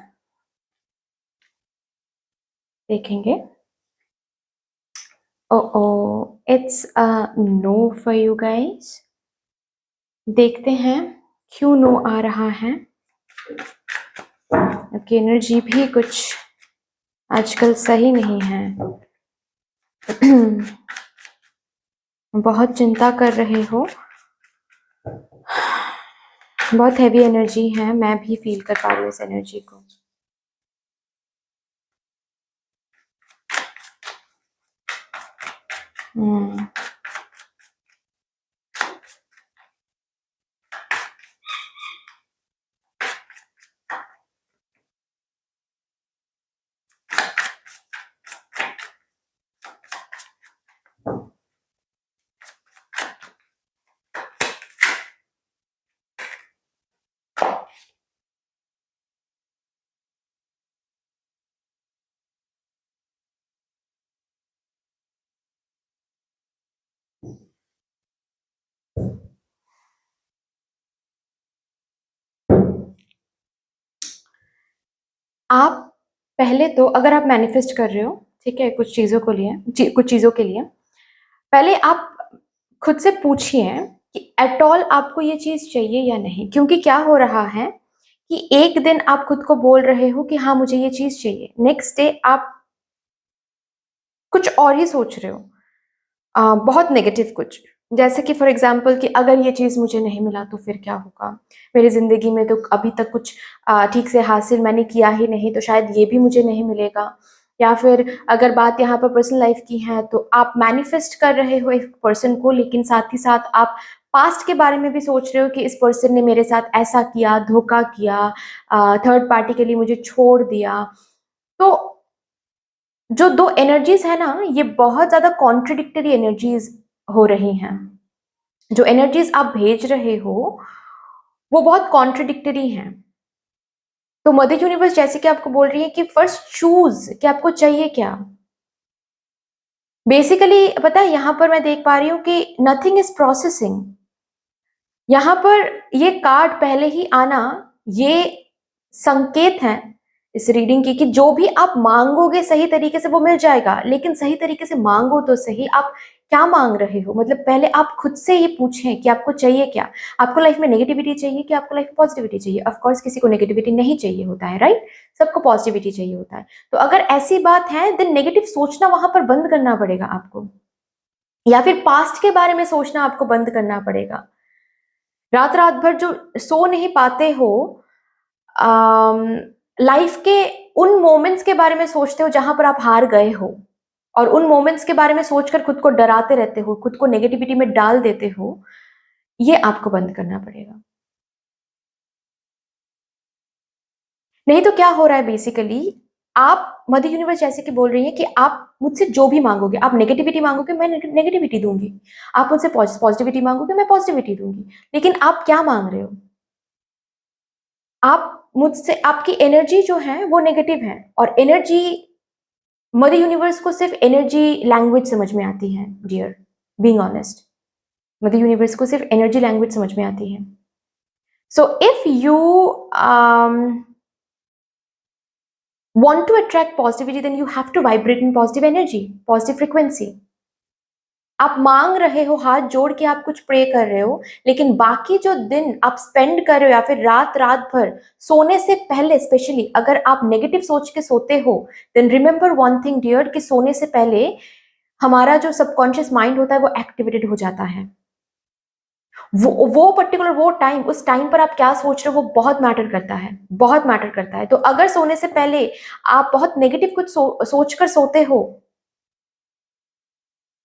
देखेंगे। It's a no for you guys. देखते हैं क्यों नो आ रहा है। आपकी एनर्जी भी कुछ आजकल सही नहीं है। बहुत चिंता कर रहे हो, बहुत हैवी एनर्जी है। मैं भी फील कर पा रही हूँ इस एनर्जी को। आप पहले तो, अगर आप मैनिफेस्ट कर रहे हो, ठीक है, कुछ चीजों के लिए पहले आप खुद से पूछिए कि एट ऑल आपको ये चीज चाहिए या नहीं। क्योंकि क्या हो रहा है कि एक दिन आप खुद को बोल रहे हो कि हाँ मुझे ये चीज चाहिए, नेक्स्ट डे आप कुछ और ही सोच रहे हो, बहुत नेगेटिव कुछ। जैसे कि फॉर एग्जाम्पल कि अगर ये चीज़ मुझे नहीं मिला तो फिर क्या होगा, मेरी ज़िंदगी में तो अभी तक कुछ ठीक से हासिल मैंने किया ही नहीं, तो शायद ये भी मुझे नहीं मिलेगा। या फिर अगर बात यहाँ पर पर्सनल लाइफ की है तो आप मैनिफेस्ट कर रहे हो एक पर्सन को, लेकिन साथ ही साथ आप पास्ट के बारे में भी सोच रहे हो कि इस पर्सन ने मेरे साथ ऐसा किया, धोखा किया, थर्ड पार्टी के लिए मुझे छोड़ दिया। तो जो दो एनर्जीज है ना, ये बहुत ज्यादा कॉन्ट्रडिक्टरी एनर्जीज हो रही हैं। जो एनर्जीज आप भेज रहे हो वो बहुत कॉन्ट्रडिक्टरी हैं। तो मदर यूनिवर्स जैसे कि आपको बोल रही है कि फर्स्ट चूज कि आपको चाहिए क्या। बेसिकली पता है यहाँ पर मैं देख पा रही हूँ कि नथिंग इज प्रोसेसिंग। यहाँ पर ये कार्ड पहले ही आना, ये संकेत है इस रीडिंग की कि जो भी आप मांगोगे सही तरीके से वो मिल जाएगा। लेकिन सही तरीके से मांगो तो सही, आप क्या मांग रहे हो। मतलब पहले आप खुद से ये पूछें कि आपको चाहिए क्या। आपको लाइफ में नेगेटिविटी चाहिए कि आपको लाइफ में पॉजिटिविटी चाहिए। ऑफ कोर्स किसी को नेगेटिविटी नहीं चाहिए होता है, राइट। सबको पॉजिटिविटी चाहिए होता है। तो अगर ऐसी बात है देन नेगेटिव सोचना वहां पर बंद करना पड़ेगा आपको, या फिर पास्ट के बारे में सोचना आपको बंद करना पड़ेगा। रात रात भर जो सो नहीं पाते हो, लाइफ के उन मोमेंट्स के बारे में सोचते हो जहां पर आप हार गए हो, और उन मोमेंट्स के बारे में सोचकर खुद को डराते रहते हो, खुद को नेगेटिविटी में डाल देते हो। ये आपको बंद करना पड़ेगा। नहीं तो क्या हो रहा है बेसिकली, आप मदर यूनिवर्स जैसे कि बोल रही है कि आप मुझसे जो भी मांगोगे, आप नेगेटिविटी मांगोगे मैं नेगेटिविटी दूंगी, आप मुझसे पॉजिटिविटी मांगोगे मैं पॉजिटिविटी दूंगी। लेकिन आप क्या मांग रहे हो। आप मुझसे, आपकी एनर्जी जो है वो नेगेटिव है, और एनर्जी मदर यूनिवर्स को सिर्फ एनर्जी लैंग्वेज समझ में आती है dear, being honest. Mother universe को सिर्फ एनर्जी लैंग्वेज समझ में आती है। So if you want to attract positivity then you have to vibrate in positive energy, positive frequency। आप मांग रहे हो, हाथ जोड़ के आप कुछ प्रे कर रहे हो, लेकिन बाकी जो दिन आप स्पेंड कर रहे हो या फिर रात रात भर सोने से पहले स्पेशली अगर आप नेगेटिव सोच के सोते हो, then remember one thing dear कि सोने से पहले हमारा जो सबकॉन्शियस माइंड होता है वो एक्टिवेटेड हो जाता है। वो पर्टिकुलर वो टाइम, उस टाइम पर आप क्या सोच रहे हो वो बहुत मैटर करता है, बहुत मैटर करता है। तो अगर सोने से पहले आप बहुत नेगेटिव कुछ सोचकर सोते हो,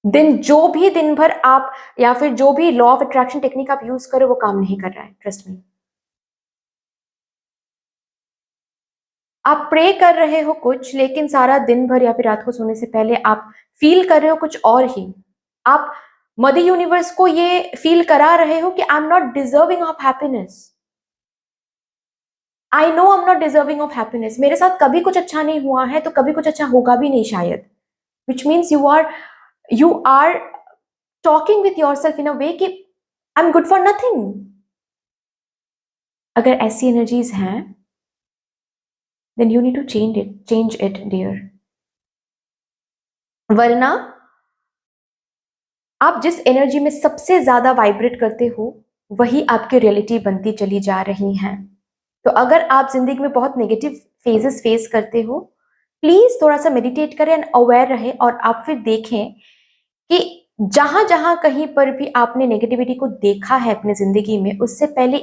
दिन जो भी दिन भर आप या फिर जो भी लॉ ऑफ अट्रैक्शन टेक्निक आप यूज करो वो काम नहीं कर रहा है, ट्रस्ट मी। आप प्रे कर रहे हो कुछ, लेकिन सारा दिन भर या फिर रात को सोने से पहले आप फील कर रहे हो कुछ और ही। आप मदर यूनिवर्स को ये फील करा रहे हो कि I am not deserving of happiness, I know I am not deserving of happiness. मेरे साथ कभी कुछ अच्छा नहीं हुआ है तो कभी कुछ अच्छा होगा भी नहीं शायद। Which means you are talking with your self in a way कि I am good for nothing. अगर ऐसी एनर्जीज हैं then you need to change it dear. वरना आप जिस एनर्जी में सबसे ज्यादा वाइब्रेट करते हो वही आपकी रियलिटी बनती चली जा रही है। तो अगर आप जिंदगी में बहुत नेगेटिव फेजेस फेस करते हो, प्लीज थोड़ा सा मेडिटेट करें एंड अवेयर रहे, और आप फिर देखें कि जहां जहां कहीं पर भी आपने नेगेटिविटी को देखा है अपने जिंदगी में, उससे पहले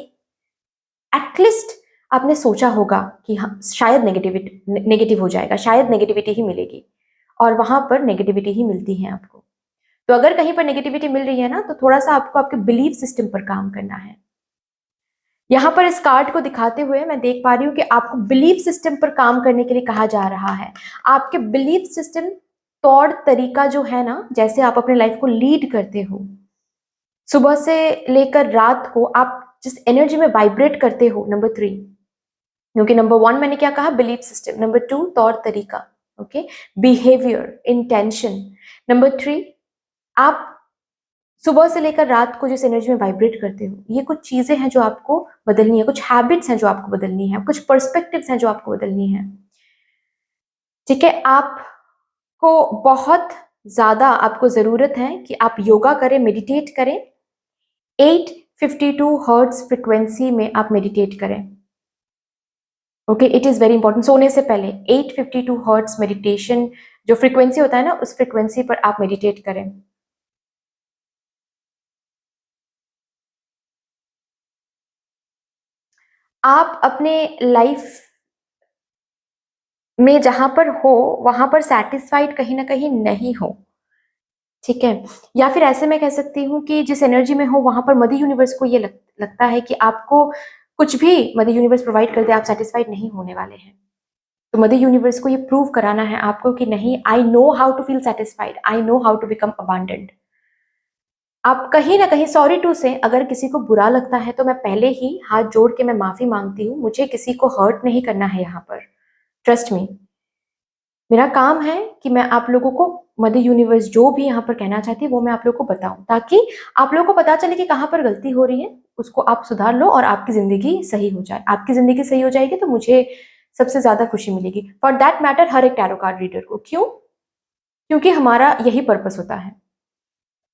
एटलीस्ट आपने सोचा होगा कि हाँ शायद नेगेटिव हो जाएगा, शायद नेगेटिविटी ही मिलेगी, और वहां पर नेगेटिविटी ही मिलती है आपको। तो अगर कहीं पर नेगेटिविटी मिल रही है ना, तो थोड़ा सा आपको आपके बिलीफ सिस्टम पर काम करना है। यहाँ पर इस कार्ड को दिखाते हुए मैं देख पा रही हूँ कि आपको बिलीफ सिस्टम पर काम करने के लिए कहा जा रहा है। आपके बिलीफ सिस्टम, तौर तरीका जो है ना, जैसे आप अपने लाइफ को लीड करते हो, सुबह से लेकर रात को आप जिस एनर्जी में वाइब्रेट करते हो, नंबर 3, क्योंकि नंबर 1 मैंने क्या कहा, बिलीफ सिस्टम, नंबर 2 तौर तरीका, ओके, बिहेवियर, इंटेंशन, नंबर 3 आप सुबह से लेकर रात को जिस एनर्जी में वाइब्रेट करते हो, ये कुछ चीजें हैं जो आपको बदलनी है, कुछ हैबिट्स हैं जो आपको बदलनी है, कुछ पर्सपेक्टिव्स हैं जो आपको बदलनी है। ठीक है, आपको बहुत ज्यादा आपको जरूरत है कि आप योगा करें, मेडिटेट करें। 852 हर्ट्ज फ्रिक्वेंसी में आप मेडिटेट करें। Okay, it is very important. सोने से पहले 852 हर्ट्ज मेडिटेशन जो फ्रिक्वेंसी होता है ना, उस फ्रिक्वेंसी पर आप मेडिटेट करें। आप अपने लाइफ में जहां पर हो वहां पर सेटिस्फाइड कहीं ना कहीं नहीं हो, ठीक है। या फिर ऐसे मैं कह सकती हूँ कि जिस एनर्जी में हो वहां पर मदर यूनिवर्स को ये लगता है कि आपको कुछ भी मदर यूनिवर्स प्रोवाइड कर दे, आप सेटिस्फाइड नहीं होने वाले हैं। तो मदर यूनिवर्स को ये प्रूव कराना है आपको कि नहीं, I know how to feel satisfied, I know how to become abundant. आप कहीं ना कहीं सॉरी टू से, अगर किसी को बुरा लगता है तो मैं पहले ही हाथ जोड़ के मैं माफी मांगती हूँ, मुझे किसी को हर्ट नहीं करना है यहाँ पर, ट्रस्ट मी। मेरा काम है कि मैं आप लोगों को मदर यूनिवर्स जो भी यहाँ पर कहना चाहती है वो मैं आप लोगों को बताऊं, ताकि आप लोगों को पता चले कि कहाँ पर गलती हो रही है, उसको आप सुधार लो और आपकी जिंदगी सही हो जाए। आपकी जिंदगी सही हो जाएगी तो मुझे सबसे ज्यादा खुशी मिलेगी, फॉर दैट मैटर हर एक टैरो कार्ड रीडर को। क्यों? क्योंकि हमारा यही पर्पस होता है,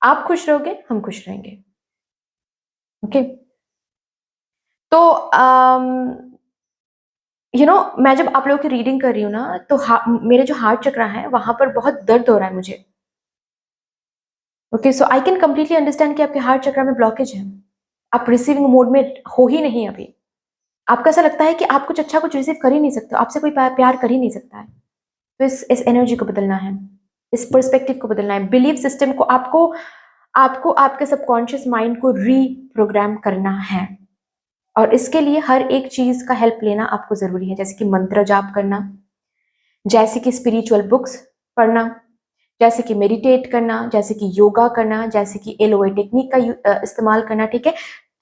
आप खुश रहोगे हम खुश रहेंगे। ओके, तो मैं जब आप लोगों की रीडिंग कर रही हूँ ना, तो मेरे जो हार्ट चक्रा है वहां पर बहुत दर्द हो रहा है मुझे। Okay, so I can completely understand कि आपके हार्ट चक्र में ब्लॉकेज है, आप रिसीविंग मोड में हो ही नहीं अभी। आपको ऐसा लगता है कि आप कुछ अच्छा कुछ रिसीव कर ही नहीं सकते, आपसे कोई प्यार कर ही नहीं सकता है। तो इस एनर्जी को बदलना है, इस पर्सपेक्टिव को बदलना है, बिलीफ सिस्टम को आपको आपको आपके सबकॉन्शियस माइंड को रीप्रोग्राम करना है। और इसके लिए हर एक चीज का हेल्प लेना आपको जरूरी है, जैसे कि मंत्र जाप करना, जैसे कि स्पिरिचुअल बुक्स पढ़ना, जैसे कि मेडिटेट करना, जैसे कि योगा करना, जैसे कि एलओए टेक्निक का इस्तेमाल करना, ठीक है।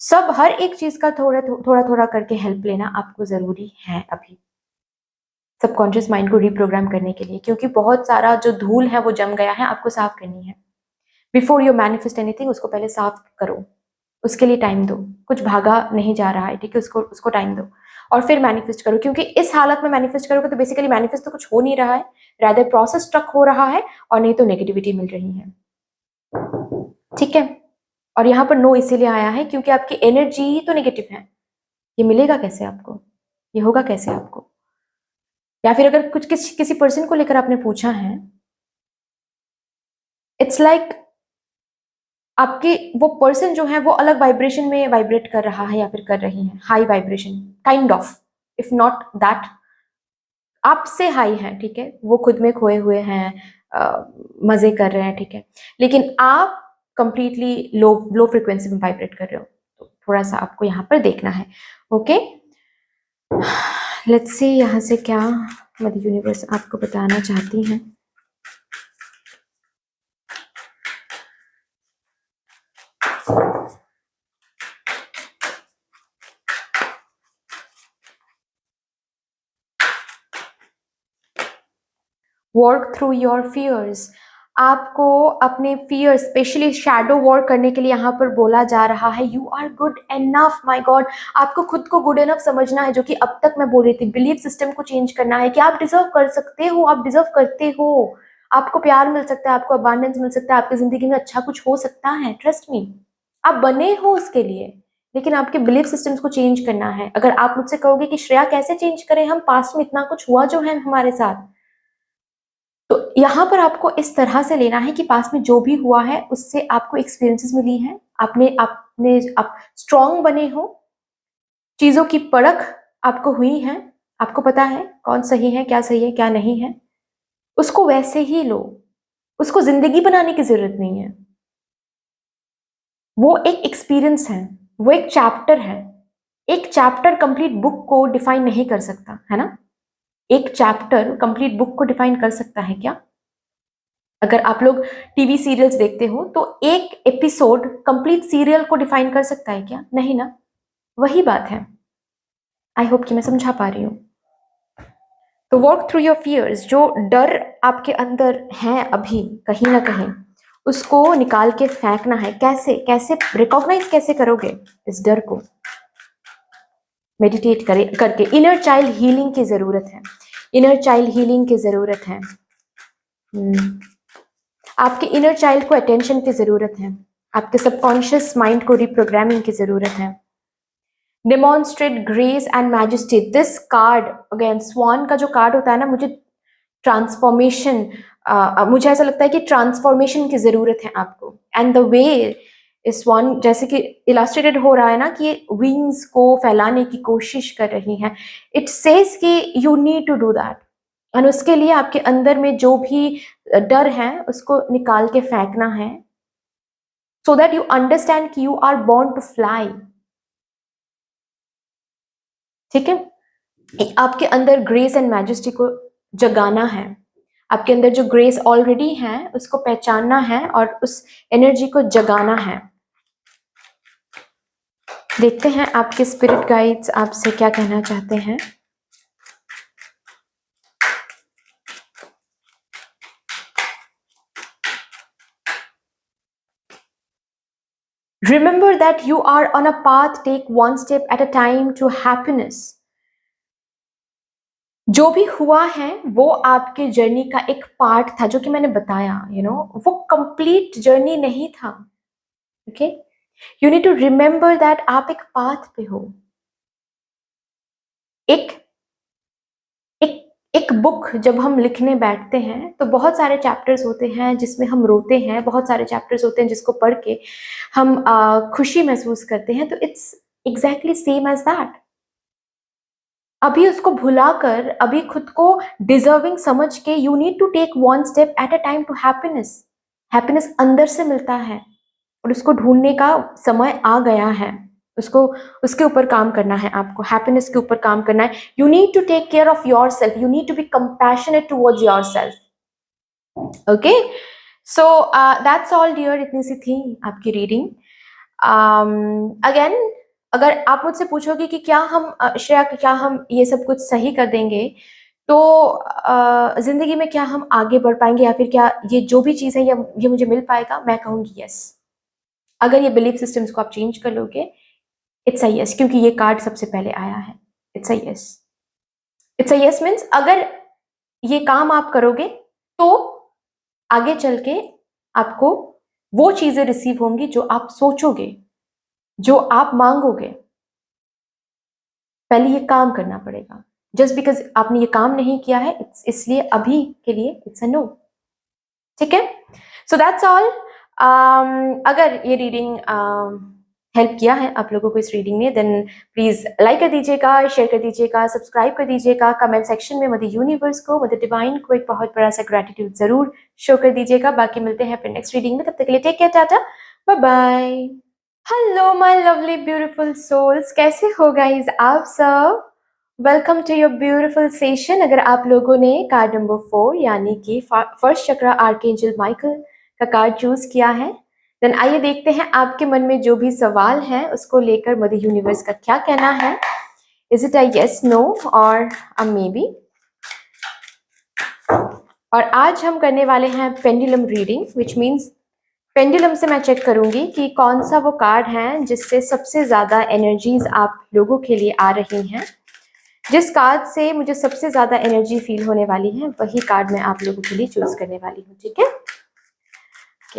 सब हर एक चीज का थोड़ा थोड़ा थोड़ा करके हेल्प लेना आपको जरूरी है अभी, सबकॉन्शियस माइंड को रिप्रोग्राम करने के लिए, क्योंकि बहुत सारा जो धूल है वो जम गया है, आपको साफ करनी है। बिफोर यू मैनिफेस्ट एनीथिंग, उसको पहले साफ करो, उसके लिए टाइम दो, कुछ भागा नहीं जा रहा है, ठीक है, उसको उसको टाइम दो और फिर मैनिफेस्ट करो। क्योंकि इस हालत में मैनिफेस्ट करोगे तो बेसिकली मैनिफेस्ट तो कुछ हो नहीं रहा है, रादर प्रोसेस स्ट्रक हो रहा है और नहीं तो नेगेटिविटी मिल रही है, ठीक है। और यहाँ पर नो इसीलिए आया है क्योंकि आपकी एनर्जी ही तो नेगेटिव है, ये मिलेगा कैसे आपको, ये होगा कैसे आपको? या फिर अगर कुछ किसी पर्सन को लेकर आपने पूछा है, इट्स लाइक आपके वो पर्सन जो है वो अलग वाइब्रेशन में वाइब्रेट कर रहा है या फिर कर रही है, high vibration kind of, if not that आपसे हाई है, ठीक है, वो खुद में खोए हुए हैं, मजे कर रहे हैं, ठीक है, लेकिन आप कंप्लीटली लो लो फ्रिक्वेंसी में वाइब्रेट कर रहे हो, तो थोड़ा सा आपको यहाँ पर देखना है। ओके, लेट्स सी यहाँ से क्या मदर यूनिवर्स आपको बताना चाहती हैं। वर्क थ्रू योर फियर्स, आपको अपने फियर, स्पेशली शैडो वर्क करने के लिए यहाँ पर बोला जा रहा है, you are good enough, my god. आपको खुद को गुड एनफ समझना है, जो कि अब तक मैं बोल रही थी, बिलीफ सिस्टम को चेंज करना है कि आप डिजर्व कर सकते हो, आप डिजर्व करते हो, आपको प्यार मिल सकता है, आपको अबांडेंस मिल सकता है, आपकी जिंदगी में अच्छा कुछ हो सकता है, ट्रस्ट मी, आप बने हो उसके लिए। लेकिन आपके बिलीफ सिस्टम्स को चेंज करना है। अगर आप मुझसे कहोगे कि श्रेया कैसे चेंज करें, हम पास्ट में इतना कुछ हुआ जो है हमारे साथ, तो यहाँ पर आपको इस तरह से लेना है कि पास में जो भी हुआ है उससे आपको एक्सपीरियंसेस मिली हैं, आप स्ट्रांग बने हो, चीजों की परख आपको हुई है, आपको पता है कौन सही है क्या नहीं है, उसको वैसे ही लो, उसको जिंदगी बनाने की जरूरत नहीं है। वो एक एक्सपीरियंस है, वो एक चैप्टर है। एक चैप्टर कंप्लीट बुक को डिफाइन नहीं कर सकता है ना, एक चैप्टर कंप्लीट बुक को डिफाइन कर सकता है क्या? अगर आप लोग टीवी सीरियल्स देखते हो तो एक एपिसोड कंप्लीट सीरियल को डिफाइन कर सकता है क्या? नहीं ना, वही बात है। आई होप कि मैं समझा पा रही हूँ। तो वर्क थ्रू योर फियर्स, जो डर आपके अंदर है अभी कहीं ना कहीं, उसको निकाल के फेंकना है। कैसे कैसे रिकॉग्नाइज कैसे करोगे इस डर को? मेडिटेट करके। इनर चाइल्ड हीलिंग की जरूरत है, इनर चाइल्ड हीलिंग की जरूरत है। आपके इनर चाइल्ड को अटेंशन की जरूरत है, आपके सबकॉन्शियस माइंड को रिप्रोग्रामिंग की जरूरत है। Demonstrate grace and majesty, this card again swan का जो कार्ड होता है ना, मुझे ट्रांसफॉर्मेशन, मुझे ऐसा लगता है कि ट्रांसफॉर्मेशन की जरूरत है आपको। एंड द वे इस स्वान जैसे कि इलास्ट्रेटेड हो रहा है ना, कि ये विंग्स को फैलाने की कोशिश कर रही है, इट सेज कि you need to do that, और उसके लिए आपके अंदर में जो भी डर है उसको निकाल के फेंकना है, सो दैट यू अंडरस्टैंड कि you are born to fly. ठीक है, आपके अंदर ग्रेस एंड मैजेस्टी को जगाना है। आपके अंदर जो ग्रेस ऑलरेडी है उसको पहचानना है और उस एनर्जी को जगाना है। देखते हैं आपके स्पिरिट गाइड्स आपसे क्या कहना चाहते हैं। Remember that you are on a path, take one step at a time to happiness. जो भी हुआ है वो आपके जर्नी का एक पार्ट था, जो कि मैंने बताया, वो कंप्लीट जर्नी नहीं था। Okay, you need to remember that आप एक पाथ पे हो। एक एक एक बुक जब हम लिखने बैठते हैं तो बहुत सारे चैप्टर्स होते हैं जिसमें हम रोते हैं, बहुत सारे चैप्टर्स होते हैं जिसको पढ़ के हम खुशी महसूस करते हैं। तो it's exactly same as that. अभी उसको भुलाकर, अभी खुद को डिजर्विंग समझ के, you need to take one step at a time to happiness. Happiness अंदर से मिलता है और उसको ढूंढने का समय आ गया है। उसको उसके ऊपर काम करना है, आपको हैप्पीनेस के ऊपर काम करना है। You need to take care of yourself, you need to be compassionate towards yourself. Okay, so that's all dear. इतनी सी थी आपकी रीडिंग। अगेन, अगर आप मुझसे पूछोगे कि क्या हम श्रेया, क्या हम ये सब कुछ सही कर देंगे तो जिंदगी में क्या हम आगे बढ़ पाएंगे, या फिर क्या ये जो भी चीज़ है ये मुझे मिल पाएगा, मैं कहूँगी यस। अगर ये बिलीफ सिस्टम्स को आप चेंज कर लोगे, इट्स अ यस, क्योंकि ये कार्ड सबसे पहले आया है। It's a yes. It's a yes means अगर ये काम आप करोगे तो आगे चल के आपको वो चीजें रिसीव होंगी जो आप सोचोगे, जो आप मांगोगे। पहले ये काम करना पड़ेगा। जस्ट बिकॉज आपने ये काम नहीं किया है इसलिए अभी के लिए इट्स अ नो। ठीक है, सो दैट्स ऑल। अगर ये रीडिंग हेल्प किया है आप लोगों को इस रीडिंग ने, देन प्लीज लाइक कर दीजिएगा, शेयर कर दीजिएगा, सब्सक्राइब कर दीजिएगा, कमेंट सेक्शन में मदर यूनिवर्स को, मदर डिवाइन को एक बहुत बड़ा सा ग्रेटिट्यूड जरूर शो कर दीजिएगा। बाकी मिलते हैं फिर नेक्स्ट रीडिंग में, तब तक के लिए take care, tata, bye bye. Hello my lovely beautiful souls, कैसे हो गाइस आप सब? Welcome to your beautiful session. अगर आप लोगों ने कार्ड नंबर 4 यानी कि फर्स्ट चक्र आर्कएंजल माइकल का कार्ड चूज किया है, देन आइए देखते हैं आपके मन में जो भी सवाल है उसको लेकर मदर यूनिवर्स का क्या कहना है। Is it a yes, no और अ मे बी? और आज हम करने वाले हैं pendulum reading, which means pendulum से मैं चेक करूंगी कि कौन सा वो कार्ड है जिससे सबसे ज्यादा एनर्जीज आप लोगों के लिए आ रही हैं। जिस कार्ड से मुझे सबसे ज्यादा एनर्जी फील होने वाली है वही कार्ड मैं आप लोगों के लिए चूज करने वाली हूँ। ठीक है,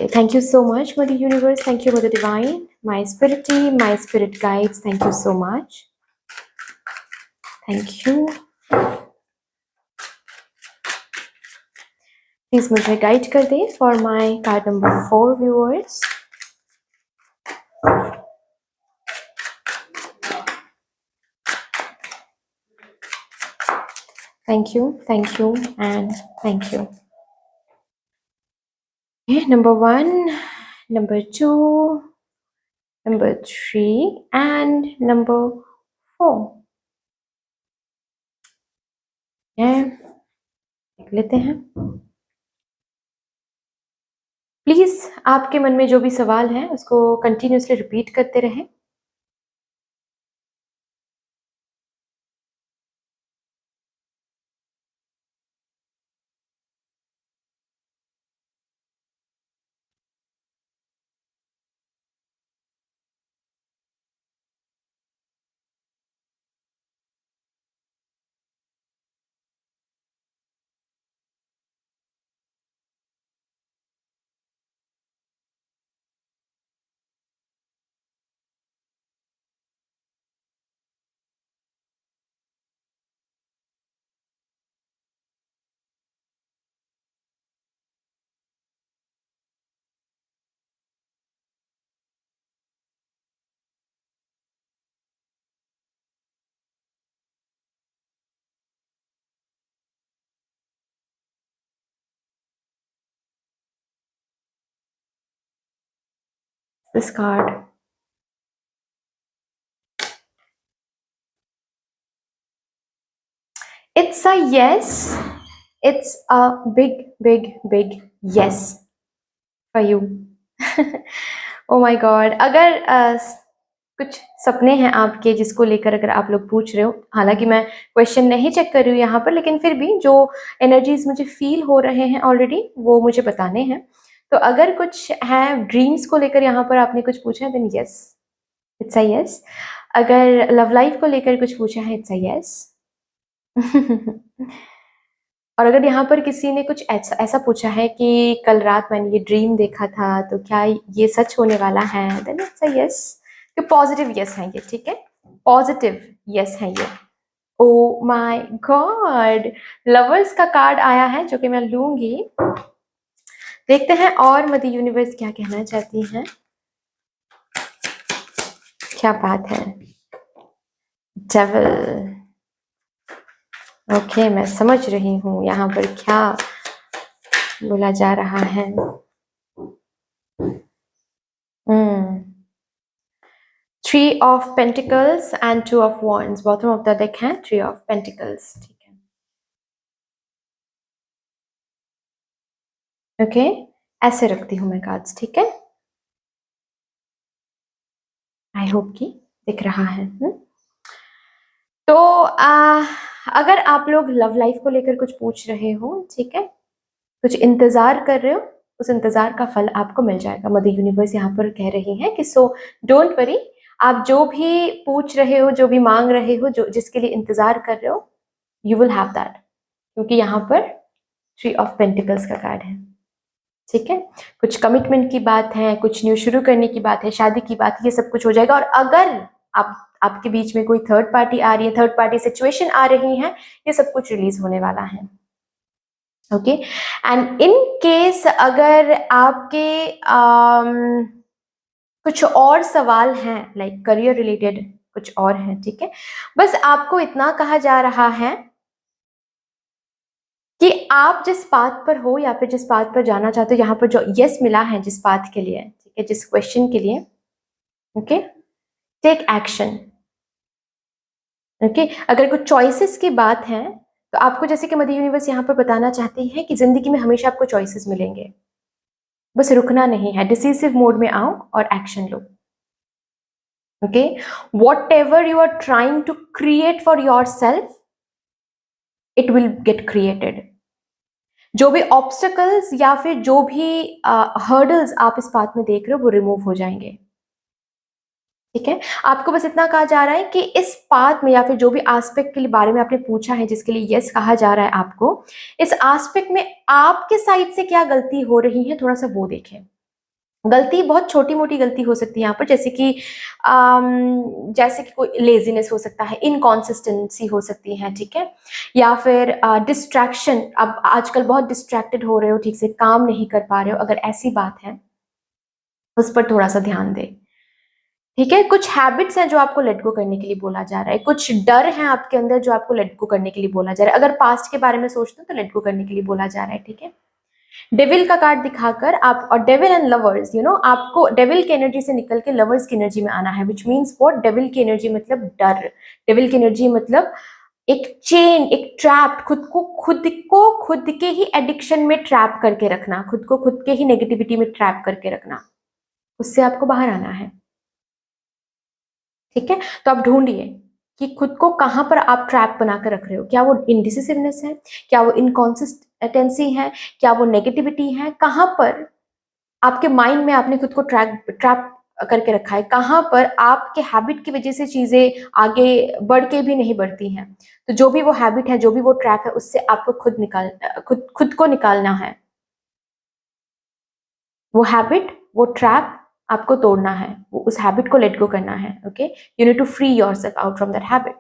thank you so much mother universe, thank you mother divine, my spirit, my spirit guides, thank you so much, thank you. Please मुझे गाइड कर दे for my card number 4 viewers. Thank you, and thank you. Okay, number 1, number 2, number 3, and number 4. देख लेते हैं। Please आपके मन में जो भी सवाल है उसको कंटिन्यूसली रिपीट करते रहें। This card? It's a yes. It's a big yes for you. Oh my God. अगर कुछ सपने हैं आपके जिसको लेकर अगर आप लोग पूछ रहे हो, हालांकि मैं क्वेश्चन नहीं चेक कर रही हूँ यहाँ पर, लेकिन फिर भी जो एनर्जीज मुझे फील हो रहे हैं ऑलरेडी वो मुझे बताने हैं। तो अगर कुछ है ड्रीम्स को लेकर यहाँ पर आपने कुछ पूछा है, then yes, it's a yes. अगर लव लाइफ को लेकर कुछ पूछा है, इट्स अ यस। और अगर यहाँ पर किसी ने कुछ ऐसा पूछा है कि कल रात मैंने ये ड्रीम देखा था, तो क्या ये सच होने वाला है, देन इट्स अ यस। कि पॉजिटिव यस है ये, ठीक है, पॉजिटिव यस है ये। ओ माय गॉड, लवर्स का कार्ड आया है जो कि मैं लूंगी। देखते हैं और मदर यूनिवर्स क्या कहना चाहती हैं। क्या बात है, डेविल। ओके, मैं समझ रही हूँ यहाँ पर क्या बोला जा रहा है। Three of pentacles and two of wands, bottom of the deck है थ्री ऑफ पेंटिकल्स, ठीक है। ओके, ऐसे रखती हूँ मैं कार्ड्स, ठीक है। आई होप कि दिख रहा है। तो अगर आप लोग लव लाइफ को लेकर कुछ पूछ रहे हो, ठीक है, कुछ इंतजार कर रहे हो, उस इंतजार का फल आपको मिल जाएगा। मदर यूनिवर्स यहाँ पर कह रही है कि सो डोंट वरी, आप जो भी पूछ रहे हो, जो भी मांग रहे हो, जो जिसके लिए इंतजार कर रहे हो, यू विल हैव दैट, क्योंकि यहाँ पर थ्री ऑफ पेंटिकल्स का कार्ड है, ठीक है। कुछ कमिटमेंट की बात है, कुछ न्यू शुरू करने की बात है, शादी की बात, ये सब कुछ हो जाएगा। और अगर आपके बीच में कोई थर्ड पार्टी आ रही है, थर्ड पार्टी सिचुएशन आ रही है, ये सब कुछ रिलीज होने वाला है। ओके, एंड इन केस अगर आपके कुछ और सवाल हैं, लाइक करियर रिलेटेड कुछ और है, ठीक है, बस आपको इतना कहा जा रहा है कि आप जिस पाथ पर हो या फिर जिस पाथ पर जाना चाहते हो, यहाँ पर जो यस मिला है जिस पाथ के लिए, ठीक है, जिस क्वेश्चन के लिए, ओके, टेक एक्शन। ओके, अगर कुछ चॉइसेस की बात है तो आपको, जैसे कि मदर यूनिवर्स यहाँ पर बताना चाहती है कि जिंदगी में हमेशा आपको चॉइसेस मिलेंगे, बस रुकना नहीं है, डिसीसिव मोड में आओ और एक्शन लो। Okay, whatever you are trying to create for yourself, it will get created. जो भी ऑब्स्टिकल्स या फिर जो भी हर्डल्स आप इस पाथ में देख रहे हो, वो रिमूव हो जाएंगे, ठीक है। आपको बस इतना कहा जा रहा है कि इस पाथ में या फिर जो भी एस्पेक्ट के बारे में आपने पूछा है, जिसके लिए यस कहा जा रहा है आपको, इस एस्पेक्ट में आपके साइड से क्या गलती हो रही है, थोड़ा सा वो देखें। गलती बहुत छोटी मोटी गलती हो सकती है यहाँ पर, जैसे कि कोई लेजीनेस हो सकता है, इनकॉन्सिस्टेंसी हो सकती है, ठीक है, या फिर डिस्ट्रैक्शन, अब आजकल बहुत डिस्ट्रैक्टेड हो रहे हो, ठीक से काम नहीं कर पा रहे हो, अगर ऐसी बात है उस पर थोड़ा सा ध्यान दे, ठीक है। कुछ हैबिट्स हैं जो आपको लेट गो करने के लिए बोला जा रहा है, कुछ डर है आपके अंदर जो आपको लेट गो करने के लिए बोला जा रहा है। अगर पास्ट के बारे में सोचते हो तो लेट गो करने के लिए बोला जा रहा है, ठीक है। डेविल का कार्ड दिखाकर आप, और devil and lovers, you know, आपको डेविल की एनर्जी से निकल के लवर्स की एनर्जी में आना है, विच मीन्स व्हाट, डेविल की एनर्जी मतलब डर, डेविल की एनर्जी मतलब एक चेन, एक ट्रैप, खुद के ही एडिक्शन में ट्रैप करके रखना, खुद को खुद के ही नेगेटिविटी में ट्रैप करके रखना, उससे आपको बाहर आना है, ठीक है। तो आप ढूंढिए कि खुद को कहां पर आप ट्रैप बनाकर रख रहे हो, क्या वो इनडिसिसिवनेस है, क्या वो इनकॉन्सिस्टेंसी है, क्या वो नेगेटिविटी है, कहां पर आपके माइंड में आपने खुद को ट्रैप करके रखा है, कहां पर आपके हैबिट की वजह से चीजें आगे बढ़ के भी नहीं बढ़ती हैं। तो जो भी वो हैबिट है, जो भी वो ट्रैप है, उससे आपको खुद को निकालना है। वो हैबिट, वो ट्रैप आपको तोड़ना है, वो उस हैबिट को लेट गो करना है। Okay, you need to free yourself out from that habit,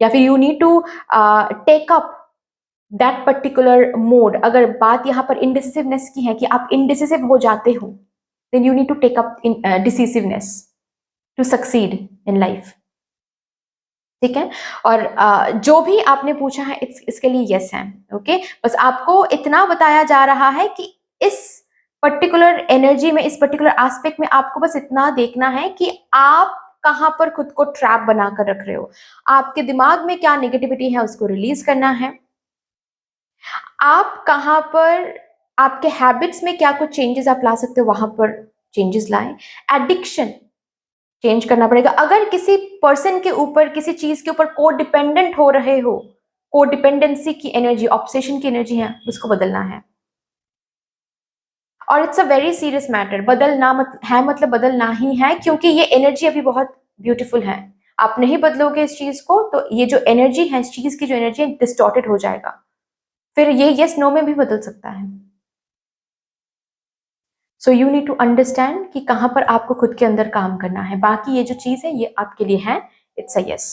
या फिर you need to take up that particular mode. अगर बात यहाँ पर इनडिसिसिवनेस की है कि आप इनडिसिसिव हो जाते हो, then you need to take up decisiveness to succeed in life, ठीक है। और जो भी आपने पूछा है इसके लिए यस है, ओके। बस आपको इतना बताया जा रहा है कि इस पर्टिकुलर एनर्जी में, इस पर्टिकुलर एस्पेक्ट में आपको बस इतना देखना है कि आप कहाँ पर खुद को ट्रैप बनाकर रख रहे हो। आपके दिमाग में क्या नेगेटिविटी है उसको रिलीज करना है। आप कहाँ पर, आपके हैबिट्स में क्या कुछ चेंजेस आप ला सकते हो, वहां पर चेंजेस लाएं। एडिक्शन चेंज करना पड़ेगा। अगर किसी पर्सन के ऊपर, किसी चीज के ऊपर को डिपेंडेंट हो रहे हो, को डिपेंडेंसी की एनर्जी, ऑब्सेशन की एनर्जी है, उसको बदलना है। और it's a very serious matter. बदलना है मतलब बदलना ही है, क्योंकि ये एनर्जी अभी बहुत ब्यूटीफुल है। आप नहीं बदलोगे इस चीज को तो ये जो एनर्जी है, इस चीज की जो एनर्जी है, डिस्टॉर्टेड हो जाएगा। फिर ये यस नो में भी बदल सकता है। So you need to understand कि कहां पर आपको खुद के अंदर काम करना है। बाकी ये जो चीज है ये आपके लिए है, इट्स अ यस।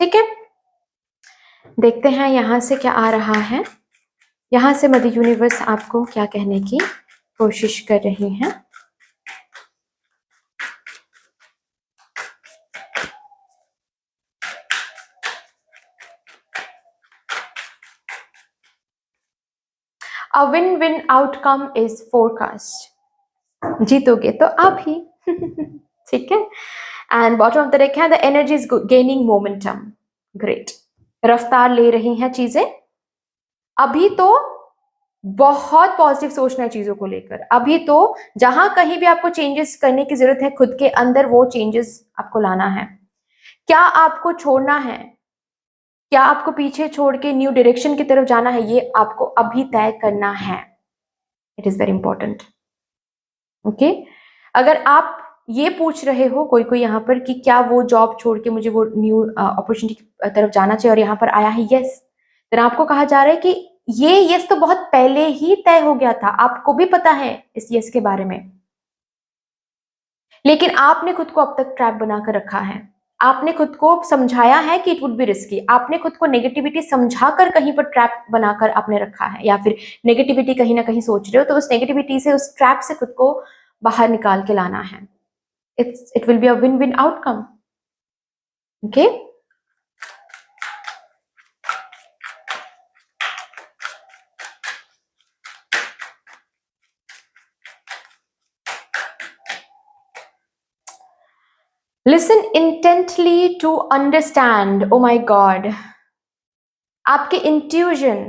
ठीक है, देखते हैं यहां से क्या आ रहा है। यहां से मदर यूनिवर्स आपको क्या कहने की कोशिश कर रही है। A win win outcome is forecast. जीतोगे तो आप ही। ठीक है। And bottom of the deck है the energy is gaining momentum. Great, रफ्तार ले रही हैं चीजें। अभी तो बहुत पॉजिटिव सोचना है चीजों को लेकर। अभी तो जहां कहीं भी आपको चेंजेस करने की जरूरत है खुद के अंदर, वो चेंजेस आपको लाना है। क्या आपको छोड़ना है, क्या आपको पीछे छोड़ के न्यू डायरेक्शन की तरफ जाना है, ये आपको अभी तय करना है। It is very important. Okay, अगर आप ये पूछ रहे हो कोई कोई यहाँ पर कि क्या वो जॉब छोड़ के मुझे वो न्यू अपॉर्चुनिटी की तरफ जाना चाहिए और यहाँ पर आया है यस, फिर आपको कहा जा रहा है कि ये यस तो बहुत पहले ही तय हो गया था, आपको भी पता है इस यस के बारे में, लेकिन आपने खुद को अब तक ट्रैप बनाकर रखा है। आपने खुद को समझाया है कि इट वुड बी रिस्की। आपने खुद को नेगेटिविटी समझाकर कहीं पर ट्रैप बनाकर आपने रखा है, या फिर नेगेटिविटी कहीं ना कहीं सोच रहे हो, तो उस नेगेटिविटी से, उस ट्रैप से खुद को बाहर निकाल के लाना है। It will be a win-win outcome. Okay. Listen intently to understand. Oh my God. आपके इंट्यूजन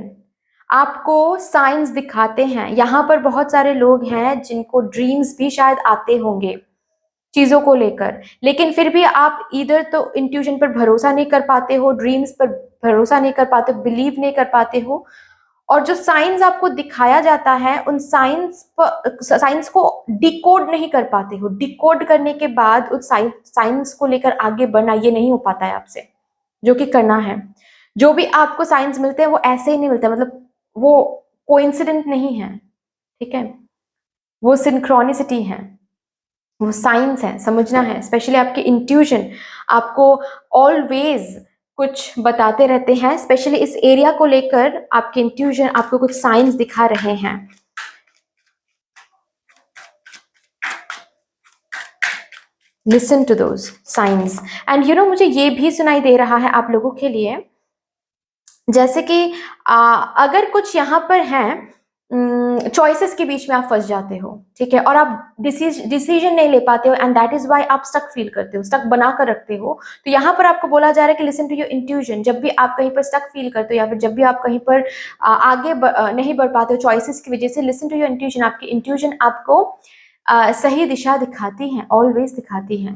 आपको साइंस दिखाते हैं। यहाँ पर बहुत सारे लोग हैं जिनको ड्रीम्स भी शायद आते होंगे चीजों को लेकर, लेकिन फिर भी आप इधर तो इंट्यूजन पर भरोसा नहीं कर पाते हो, ड्रीम्स पर भरोसा नहीं कर पाते, बिलीव नहीं कर पाते हो, और जो साइंस आपको दिखाया जाता है उन साइंस को डिकोड नहीं कर पाते हो। डिकोड करने के बाद उस साइंस को लेकर आगे बढ़ना, ये नहीं हो पाता है आपसे, जो कि करना है। जो भी आपको साइंस मिलते हैं वो ऐसे ही नहीं मिलते, मतलब वो कोइंसिडेंट नहीं है। ठीक है, वो सिंक्रोनिसिटी है, वो साइंस है, समझना है। स्पेशली आपके इंट्यूशन आपको ऑलवेज कुछ बताते रहते हैं, स्पेशली इस एरिया को लेकर आपके इंट्यूशन आपको कुछ साइंस दिखा रहे हैं। Listen to those science. And you know, मुझे ये भी सुनाई दे रहा है आप लोगों के लिए, जैसे कि अगर कुछ यहाँ पर है, चॉइसेस के बीच में आप फंस जाते हो, ठीक है, और आप डिसीजन नहीं ले पाते हो, एंड दैट इज वाई आप स्टक फील करते हो, स्टक बना कर रखते हो। तो यहाँ पर आपको बोला जा रहा है कि लिसन टू योर इंट्यूजन। जब भी आप कहीं पर स्टक फील करते हो, या फिर जब भी आप कहीं पर आगे नहीं बढ़ पाते हो चॉइसेस की वजह से, लिसन टू योर इंट्यूजन। आपकी इंट्यूजन आपको सही दिशा दिखाती है, ऑलवेज दिखाती है।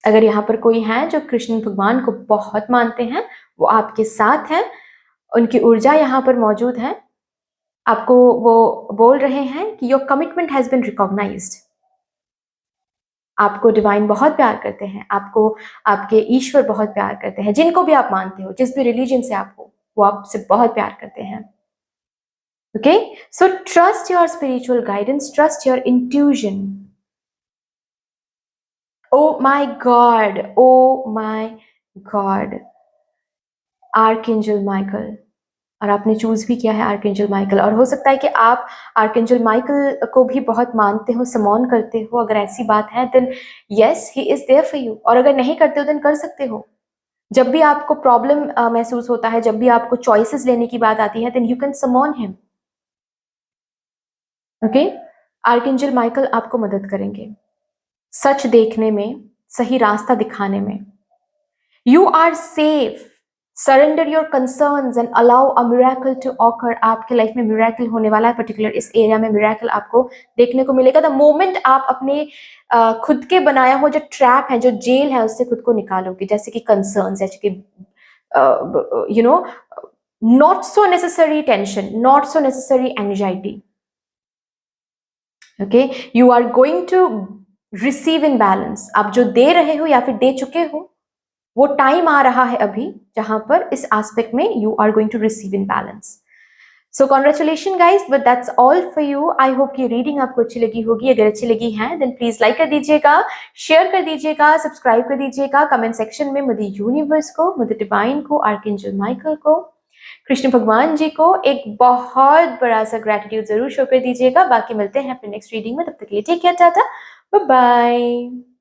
अगर यहाँ पर कोई है जो कृष्ण भगवान को बहुत मानते हैं, वो आपके साथ हैं, उनकी ऊर्जा यहाँ पर मौजूद है। आपको वो बोल रहे हैं कि your commitment has been recognised. आपको डिवाइन बहुत प्यार करते हैं, आपको आपके ईश्वर बहुत प्यार करते हैं, जिनको भी आप मानते हो, जिस भी रिलीजन से आप हो, वो आपसे बहुत प्यार करते हैं। Okay, so trust your spiritual guidance, trust your intuition. Oh my God, oh my God, archangel Michael. और आपने चूज भी किया है आर्कएंजल माइकल, और हो सकता है कि आप आर्कएंजल माइकल को भी बहुत मानते हो, समॉन करते हो। अगर ऐसी बात है then yes, he is there for you. और अगर नहीं करते हो देन कर सकते हो। जब भी आपको प्रॉब्लम महसूस होता है, जब भी आपको चॉइसेस लेने की बात आती है, then you can summon him. Okay, archangel Michael आपको मदद करेंगे सच देखने में, सही रास्ता दिखाने में। You are safe, surrender your concerns and allow a miracle to occur. आपके लाइफ में मिरेकल होने वाला है, पर्टिकुलर इस एरिया में मिरेकल आपको देखने को मिलेगा। द मोमेंट आप अपने खुद के बनाया हो जो ट्रैप है, जो जेल है, उससे खुद को निकालोगे, जैसे कि कंसर्न्स, जैसे कि you know not so necessary tension, not so necessary anxiety. Okay, you are going to receive in balance. आप जो दे रहे हो या फिर दे चुके हो, वो टाइम आ रहा है अभी जहां पर इस एस्पेक्ट में you are going to receive in balance. So congratulation guys, but that's all for you. I hope ये रीडिंग आपको अच्छी लगी होगी। अगर अच्छी लगी है देन प्लीज लाइक कर दीजिएगा, शेयर कर दीजिएगा, सब्सक्राइब कर दीजिएगा। कमेंट सेक्शन में मदर यूनिवर्स को, मदर डिवाइन को, आर्कएंजल माइकल को, कृष्ण भगवान जी को एक बहुत बड़ा सा ग्रेटिट्यूड जरूर शो कर दीजिएगा। बाकी मिलते हैं अपने नेक्स्ट रीडिंग में, तब तक के लिए take care, tata, bye bye.